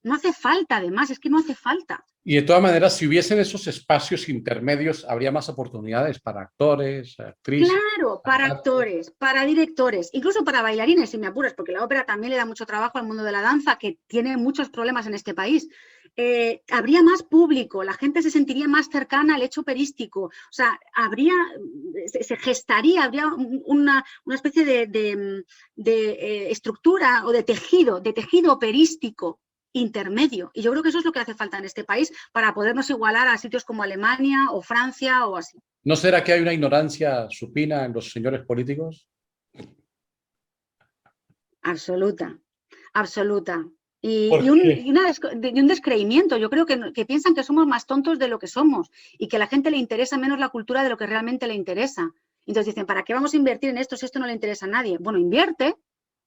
No hace falta, además, es que no hace falta. Y de todas maneras, si hubiesen esos espacios intermedios, habría más oportunidades para actores, actrices. Claro, para actores, para directores, incluso para bailarines, si me apuras, porque la ópera también le da mucho trabajo al mundo de la danza, que tiene muchos problemas en este país. Habría más público, la gente se sentiría más cercana al hecho operístico, o sea, se gestaría, habría una especie de estructura o de tejido operístico intermedio, y yo creo que eso es lo que hace falta en este país para podernos igualar a sitios como Alemania o Francia o así. ¿No será que hay una ignorancia supina en los señores políticos? Absoluta, absoluta. Y un descreimiento. Yo creo que piensan que somos más tontos de lo que somos y que a la gente le interesa menos la cultura de lo que realmente le interesa. Entonces dicen, ¿para qué vamos a invertir en esto si esto no le interesa a nadie? Bueno, invierte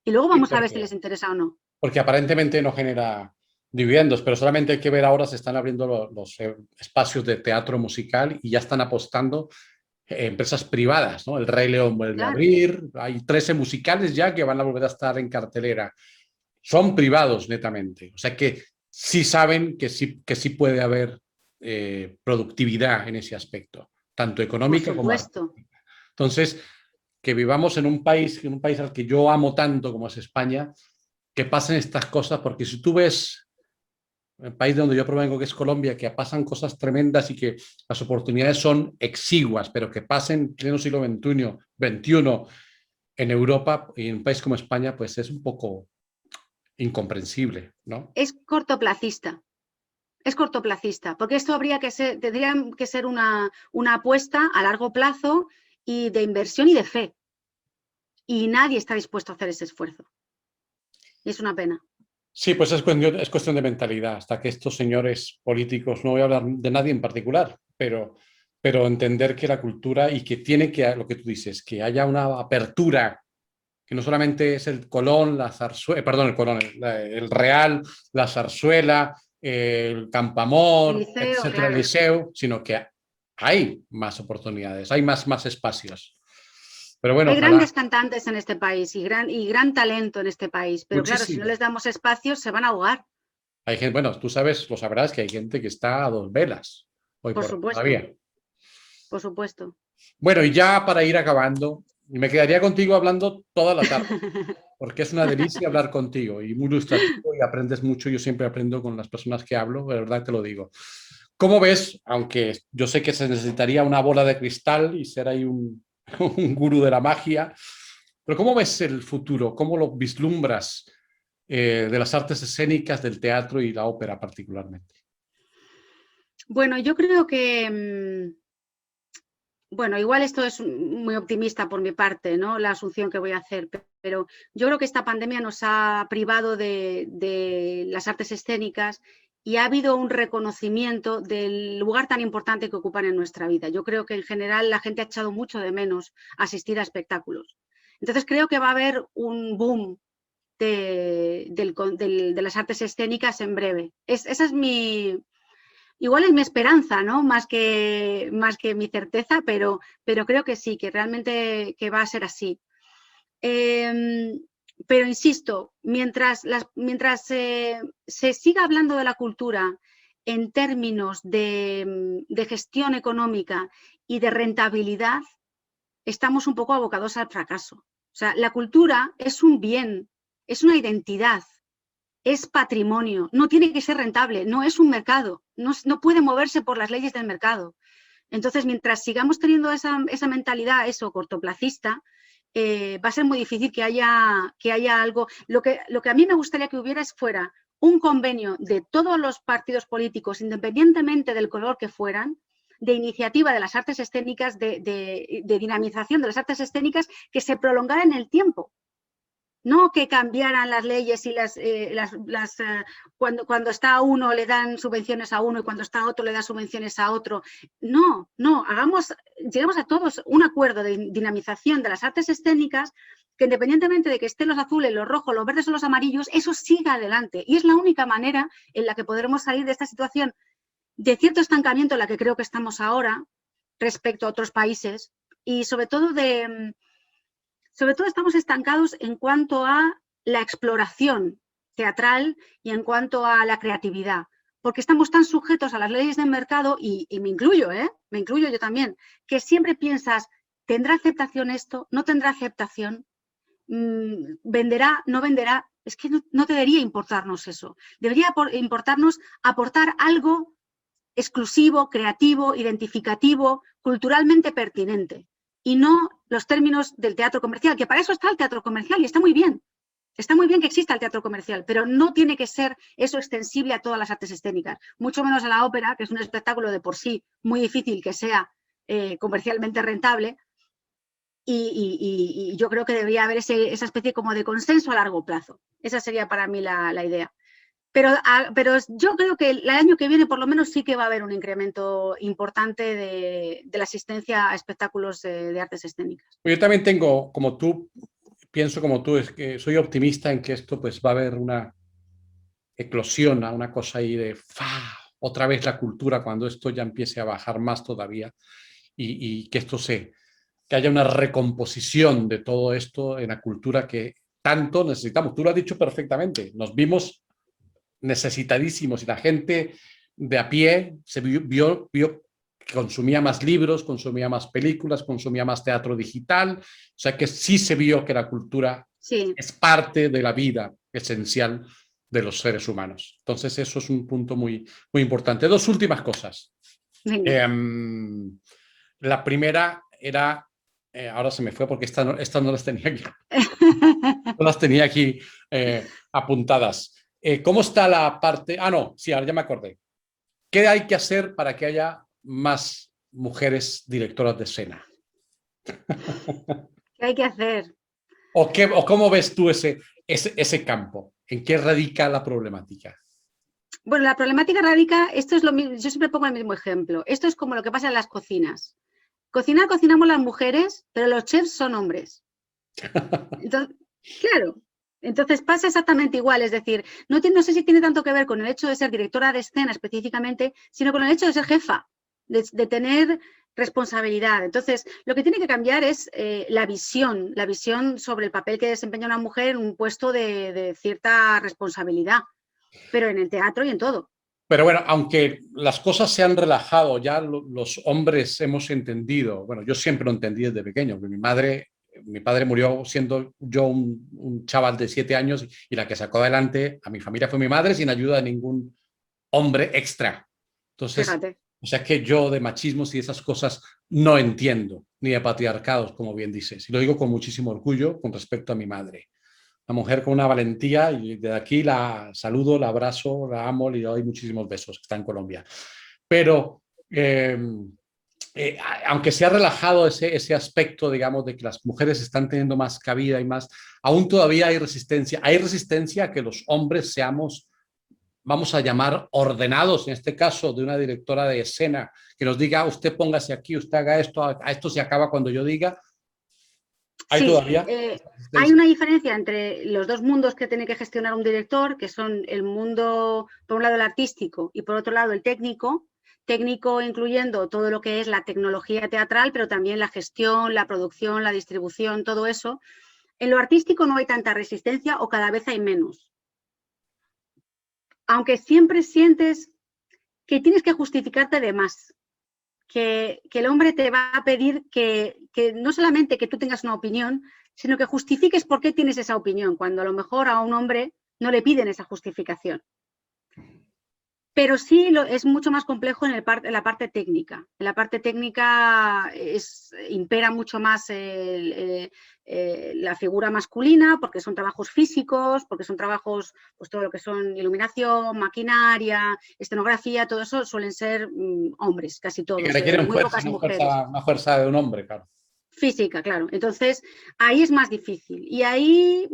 y luego vamos a ver si les interesa o no. Porque aparentemente no genera dividendos, pero solamente hay que ver ahora se están abriendo los espacios de teatro musical y ya están apostando empresas privadas, ¿no? El Rey León vuelve a Claro. abrir, hay 13 musicales ya que van a volver a estar en cartelera. Son privados netamente, o sea que sí saben que sí puede haber productividad en ese aspecto, tanto Por económica como supuesto. artística. Entonces, que vivamos en un país al que yo amo tanto como es España, que pasen estas cosas, porque si tú ves el país de donde yo provengo, que es Colombia, que pasan cosas tremendas y que las oportunidades son exiguas, pero que pasen en pleno siglo XXI en Europa y en un país como España, pues es un poco incomprensible, ¿no? Es cortoplacista. Es cortoplacista, porque esto tendría que ser una apuesta a largo plazo y de inversión y de fe. Y nadie está dispuesto a hacer ese esfuerzo. Y es una pena. Sí, pues es cuestión de mentalidad, hasta que estos señores políticos, no voy a hablar de nadie en particular, pero entender que la cultura y que tiene que, lo que tú dices, que haya una apertura, que no solamente es el Colón, la zarzuela, perdón, el Colón, el Real, la zarzuela, el El Campamor, liceo, etcétera, el claro. Liceo, sino que hay más oportunidades, hay más espacios. Pero bueno, Hay ojalá. grandes cantantes en este país y gran talento en este país, pero claro, si no Muchísimo. les damos espacios se van a ahogar. Hay gente, bueno, tú sabes, lo sabrás que hay gente que está a dos velas hoy Por por hoy supuesto, todavía. por supuesto. Bueno, y ya para ir acabando, y me quedaría contigo hablando toda la tarde, porque es una delicia hablar contigo y muy ilustrativo y aprendes mucho. Yo siempre aprendo con las personas que hablo, de verdad te lo digo. ¿Cómo ves? Aunque yo sé que se necesitaría una bola de cristal y ser ahí un, un gurú de la magia, pero ¿cómo ves el futuro? ¿Cómo lo vislumbras de las artes escénicas, del teatro y la ópera particularmente? Bueno, yo creo que, bueno, igual esto es muy optimista por mi parte, ¿no? La asunción que voy a hacer, pero yo creo que esta pandemia nos ha privado de las artes escénicas y ha habido un reconocimiento del lugar tan importante que ocupan en nuestra vida. Yo creo que en general la gente ha echado mucho de menos asistir a espectáculos. Entonces creo que va a haber un boom de las artes escénicas en breve. Esa es igual es mi esperanza, ¿no? Más que mi certeza, pero creo que sí, que realmente que va a ser así. Pero insisto, mientras se siga hablando de la cultura en términos de gestión económica y de rentabilidad, estamos un poco abocados al fracaso. O sea, la cultura es un bien, es una identidad, es patrimonio, no tiene que ser rentable, no es un mercado, no puede moverse por las leyes del mercado. Entonces, mientras sigamos teniendo esa mentalidad, cortoplacista, va a ser muy difícil que haya algo. Lo que a mí me gustaría que hubiera fuera un convenio de todos los partidos políticos, independientemente del color que fueran, de iniciativa de las artes escénicas, de dinamización de las artes escénicas que se prolongara en el tiempo. No que cambiaran las leyes y cuando está uno le dan subvenciones a uno y cuando está otro le dan subvenciones a otro. No, llegamos a todos un acuerdo de dinamización de las artes escénicas que independientemente de que estén los azules, los rojos, los verdes o los amarillos, eso siga adelante. Y es la única manera en la que podremos salir de esta situación de cierto estancamiento en la que creo que estamos ahora respecto a otros países y sobre todo estamos estancados en cuanto a la exploración teatral y en cuanto a la creatividad, porque estamos tan sujetos a las leyes del mercado, y me incluyo, me incluyo yo también, que siempre piensas, ¿tendrá aceptación esto? ¿No tendrá aceptación? ¿Venderá? ¿No venderá? Es que no debería importarnos eso. Debería importarnos aportar algo exclusivo, creativo, identificativo, culturalmente pertinente. Y no los términos del teatro comercial, que para eso está el teatro comercial y está muy bien. Está muy bien que exista el teatro comercial, pero no tiene que ser eso extensible a todas las artes escénicas, mucho menos a la ópera, que es un espectáculo de por sí muy difícil que sea comercialmente rentable. Y yo creo que debería haber esa especie como de consenso a largo plazo. Esa sería para mí la idea. Pero yo creo que el año que viene por lo menos sí que va a haber un incremento importante de la asistencia a espectáculos de artes escénicas. Yo también tengo, como tú, pienso como tú, es que soy optimista en que esto pues va a haber eclosiona una cosa ahí de ¡fa! Otra vez la cultura, cuando esto ya empiece a bajar más todavía y que esto que haya una recomposición de todo esto en la cultura que tanto necesitamos. Tú lo has dicho perfectamente, nos vimos necesitadísimos y la gente de a pie se vio que consumía más libros, consumía más películas, consumía más teatro digital, o sea que sí se vio que la cultura es parte de la vida esencial de los seres humanos. Entonces eso es un punto muy, muy importante. Dos últimas cosas. La primera era, ahora se me fue porque esta no las tenía aquí, no las tenía aquí apuntadas. ¿Cómo está la parte? No, sí, ahora ya me acordé. ¿Qué hay que hacer para que haya más mujeres directoras de escena? ¿Qué hay que hacer? ¿O cómo ves tú ese campo? ¿En qué radica la problemática? Bueno, la problemática radica, esto es lo mismo, yo siempre pongo el mismo ejemplo. Esto es como lo que pasa en las cocinas. Cocinamos las mujeres, pero los chefs son hombres. Entonces, claro, entonces pasa exactamente igual, es decir, no sé si tiene tanto que ver con el hecho de ser directora de escena específicamente, sino con el hecho de ser jefa, de tener responsabilidad. Entonces, lo que tiene que cambiar es la visión sobre el papel que desempeña una mujer en un puesto de cierta responsabilidad, pero en el teatro y en todo. Pero bueno, aunque las cosas se han relajado, ya los hombres hemos entendido, bueno, yo siempre lo entendí desde pequeño, que mi padre murió siendo yo un chaval de 7 años y la que sacó adelante a mi familia fue mi madre sin ayuda de ningún hombre extra. Entonces, fíjate. O sea que yo de machismos y esas cosas no entiendo, ni de patriarcados, como bien dices. Y lo digo con muchísimo orgullo con respecto a mi madre. Una mujer con una valentía y de aquí la saludo, la abrazo, la amo, le doy muchísimos besos, que está en Colombia. Pero aunque se ha relajado ese aspecto, digamos, de que las mujeres están teniendo más cabida y más, aún todavía hay resistencia. Hay resistencia a que los hombres seamos, vamos a llamar, ordenados, en este caso de una directora de escena, que nos diga, usted póngase aquí, usted haga esto, a esto se acaba cuando yo diga. ¿Hay todavía? Hay una diferencia entre los dos mundos que tiene que gestionar un director, que son el mundo, por un lado, el artístico y por otro lado, el técnico incluyendo todo lo que es la tecnología teatral, pero también la gestión, la producción, la distribución, todo eso. En lo artístico no hay tanta resistencia o cada vez hay menos. Aunque siempre sientes que tienes que justificarte de más, que el hombre te va a pedir que no solamente que tú tengas una opinión, sino que justifiques por qué tienes esa opinión, cuando a lo mejor a un hombre no le piden esa justificación. Pero sí es mucho más complejo en la parte técnica. En la parte técnica impera mucho más la figura masculina, porque son trabajos físicos, porque son trabajos, pues todo lo que son iluminación, maquinaria, escenografía, todo eso suelen ser hombres, casi todos. Que requieren muy pocas mujeres. Una fuerza de un hombre, claro. Física, claro. Entonces, ahí es más difícil. Y ahí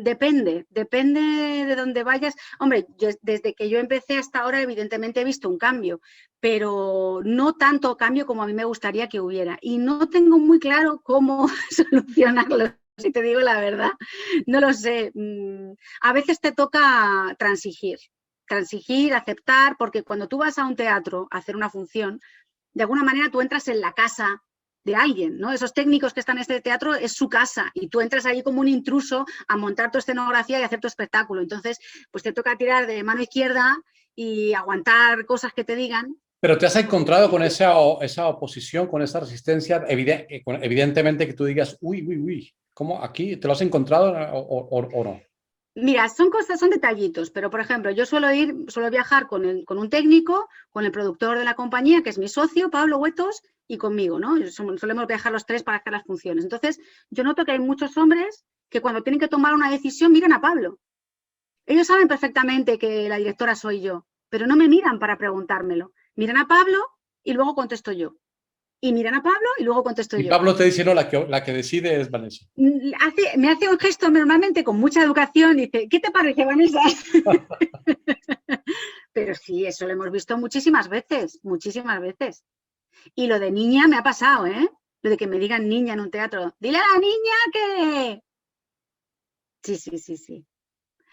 depende de dónde vayas. Hombre, desde que yo empecé hasta ahora, evidentemente he visto un cambio, pero no tanto cambio como a mí me gustaría que hubiera. Y no tengo muy claro cómo solucionarlo, si te digo la verdad. No lo sé. A veces te toca transigir, aceptar, porque cuando tú vas a un teatro a hacer una función, de alguna manera tú entras en la casa de alguien, ¿no? Esos técnicos que están en este teatro es su casa y tú entras ahí como un intruso a montar tu escenografía y hacer tu espectáculo. Entonces, pues te toca tirar de mano izquierda y aguantar cosas que te digan. Pero te has encontrado con esa oposición, con esa resistencia, evidentemente que tú digas, uy, ¿cómo aquí? ¿Te lo has encontrado o no? Mira, son detallitos, pero por ejemplo, yo suelo viajar con un técnico, con el productor de la compañía, que es mi socio, Pablo Huetos, y conmigo, ¿no? Solemos viajar los tres para hacer las funciones. Entonces, yo noto que hay muchos hombres que cuando tienen que tomar una decisión miran a Pablo. Ellos saben perfectamente que la directora soy yo, pero no me miran para preguntármelo. Miran a Pablo y luego contesto yo. Y miran a Pablo y luego contesto yo. Y Pablo te dice, no, la que decide es Vanessa. Me hace un gesto normalmente con mucha educación y dice, ¿qué te parece, Vanessa? Pero sí, eso lo hemos visto muchísimas veces. Y lo de niña me ha pasado, ¿eh? Lo de que me digan niña en un teatro. ¡Dile a la niña que...! Sí.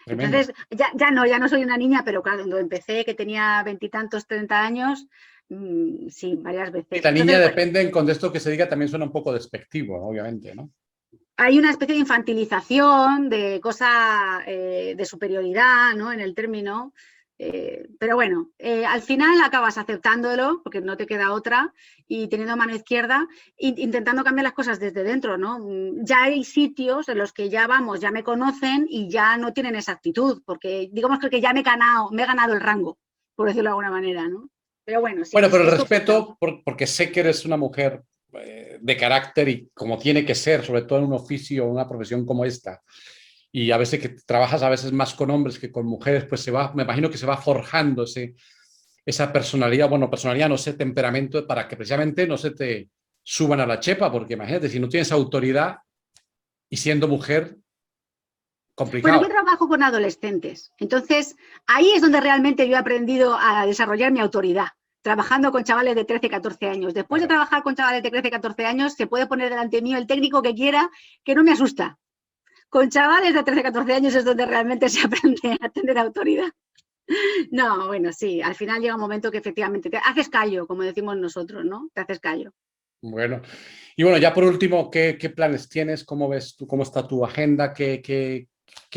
Tremendo. Entonces, ya no soy una niña, pero claro, cuando empecé, que tenía 20 y tantos, 30 años, sí, varias Y veces. la niña, Entonces, bueno, depende en contexto que se diga, también suena un poco despectivo, obviamente, ¿no? hay una especie de infantilización, de cosa de superioridad, ¿no? En el término. Pero bueno, al final acabas aceptándolo, porque no te queda otra, y teniendo mano izquierda, intentando cambiar las cosas desde dentro, ¿no? Ya hay sitios en los que ya vamos, ya me conocen y ya no tienen esa actitud, porque digamos que ya me he ganado el rango, por decirlo de alguna manera, ¿no? Pero bueno, sí, Bueno, pero el es complicado. respeto, porque sé que eres una mujer de carácter y como tiene que ser, sobre todo en un oficio o una profesión como esta, y a veces que trabajas a veces más con hombres que con mujeres, pues me imagino que se va forjando esa personalidad, bueno, personalidad, no sé, temperamento, para que precisamente no se te suban a la chepa, porque imagínate, si no tienes autoridad y siendo mujer, Bueno, yo complicado. trabajo con adolescentes, entonces ahí es donde realmente yo he aprendido a desarrollar mi autoridad, trabajando con chavales de 13, 14 años. Después de Claro. trabajar con chavales de 13, 14 años, se puede poner delante mío el técnico que quiera, que no me asusta. Con chavales de 13, 14 años es donde realmente se aprende a tener autoridad. No, bueno, sí, al final llega un momento que efectivamente te haces callo, como decimos nosotros, ¿no? Te haces callo. Bueno, y bueno, ya por último, ¿qué planes tienes? ¿Cómo ves tú, cómo está tu agenda? ¿Qué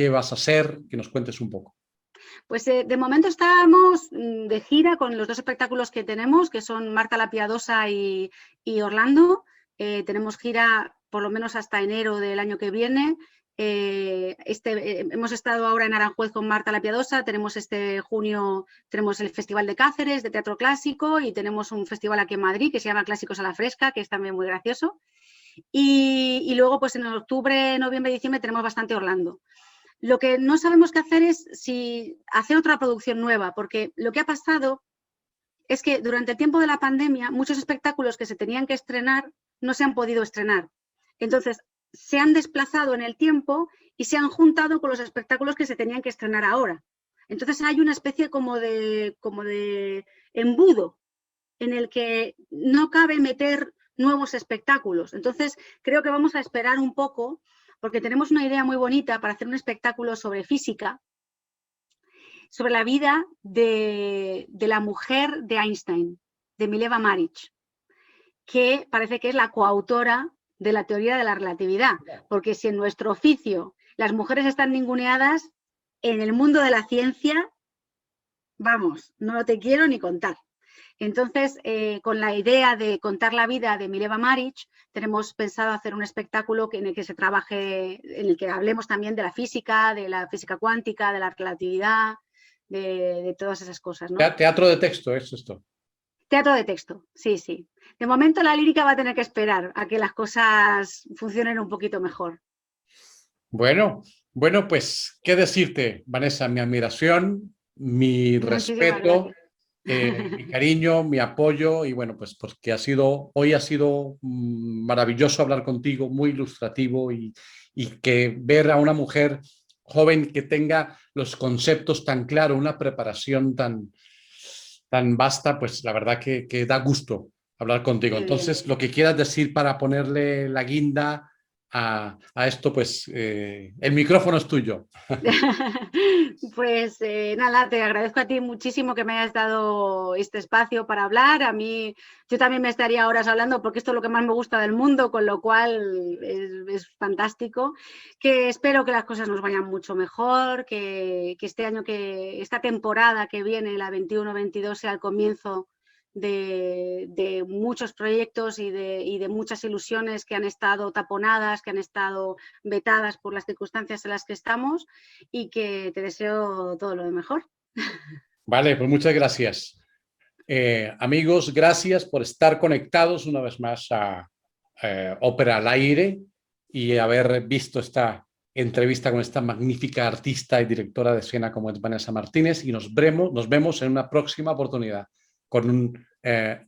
vas a hacer? Que nos cuentes un poco. Pues de momento estamos de gira con los dos espectáculos que tenemos, que son Marta la Piadosa y Orlando. Tenemos gira por lo menos hasta enero del año que viene. Hemos estado ahora en Aranjuez con Marta la Piadosa, tenemos este junio, tenemos el Festival de Cáceres de Teatro Clásico y tenemos un festival aquí en Madrid que se llama Clásicos a la Fresca, que es también muy gracioso. Y luego pues en octubre, noviembre y diciembre tenemos bastante Orlando. Lo que no sabemos qué hacer es si hacer otra producción nueva, porque lo que ha pasado es que durante el tiempo de la pandemia muchos espectáculos que se tenían que estrenar no se han podido estrenar. Entonces, se han desplazado en el tiempo y se han juntado con los espectáculos que se tenían que estrenar ahora. Entonces, hay una especie como de embudo en el que no cabe meter nuevos espectáculos. Entonces, creo que vamos a esperar un poco porque tenemos una idea muy bonita para hacer un espectáculo sobre física, sobre la vida de la mujer de Einstein, de Mileva Maric, que parece que es la coautora de la teoría de la relatividad, porque si en nuestro oficio las mujeres están ninguneadas, en el mundo de la ciencia, vamos, no te quiero ni contar. Entonces, con la idea de contar la vida de Mileva Maric, tenemos pensado hacer un espectáculo en el que se trabaje, en el que hablemos también de la física cuántica, de la relatividad, de todas esas cosas, ¿no? Teatro de texto, ¿es esto? Teatro de texto, sí, sí. De momento la lírica va a tener que esperar a que las cosas funcionen un poquito mejor. Bueno, pues, ¿qué decirte, Vanessa? Mi admiración, mi Muchísimas respeto, gracias. mi cariño, mi apoyo y bueno, pues porque hoy ha sido maravilloso hablar contigo, muy ilustrativo y que ver a una mujer joven que tenga los conceptos tan claros, una preparación tan vasta, pues la verdad que da gusto hablar contigo. Qué bien. Entonces, lo que quieras decir para ponerle la guinda a esto, pues el micrófono es tuyo. Pues nada, te agradezco a ti muchísimo que me hayas dado este espacio para hablar. A mí, yo también me estaría horas hablando porque esto es lo que más me gusta del mundo, con lo cual es fantástico. Que espero que las cosas nos vayan mucho mejor, que este año, esta temporada que viene, la 21-22, sea el comienzo de muchos proyectos y de muchas ilusiones que han estado taponadas, que han estado vetadas por las circunstancias en las que estamos y que te deseo todo lo de mejor. Vale, pues muchas gracias. Amigos, gracias por estar conectados una vez más a Ópera al Aire y haber visto esta entrevista con esta magnífica artista y directora de escena como es Vanessa Martínez y nos vemos en una próxima oportunidad con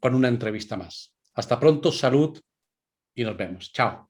una entrevista más. Hasta pronto, salud y nos vemos. Chao.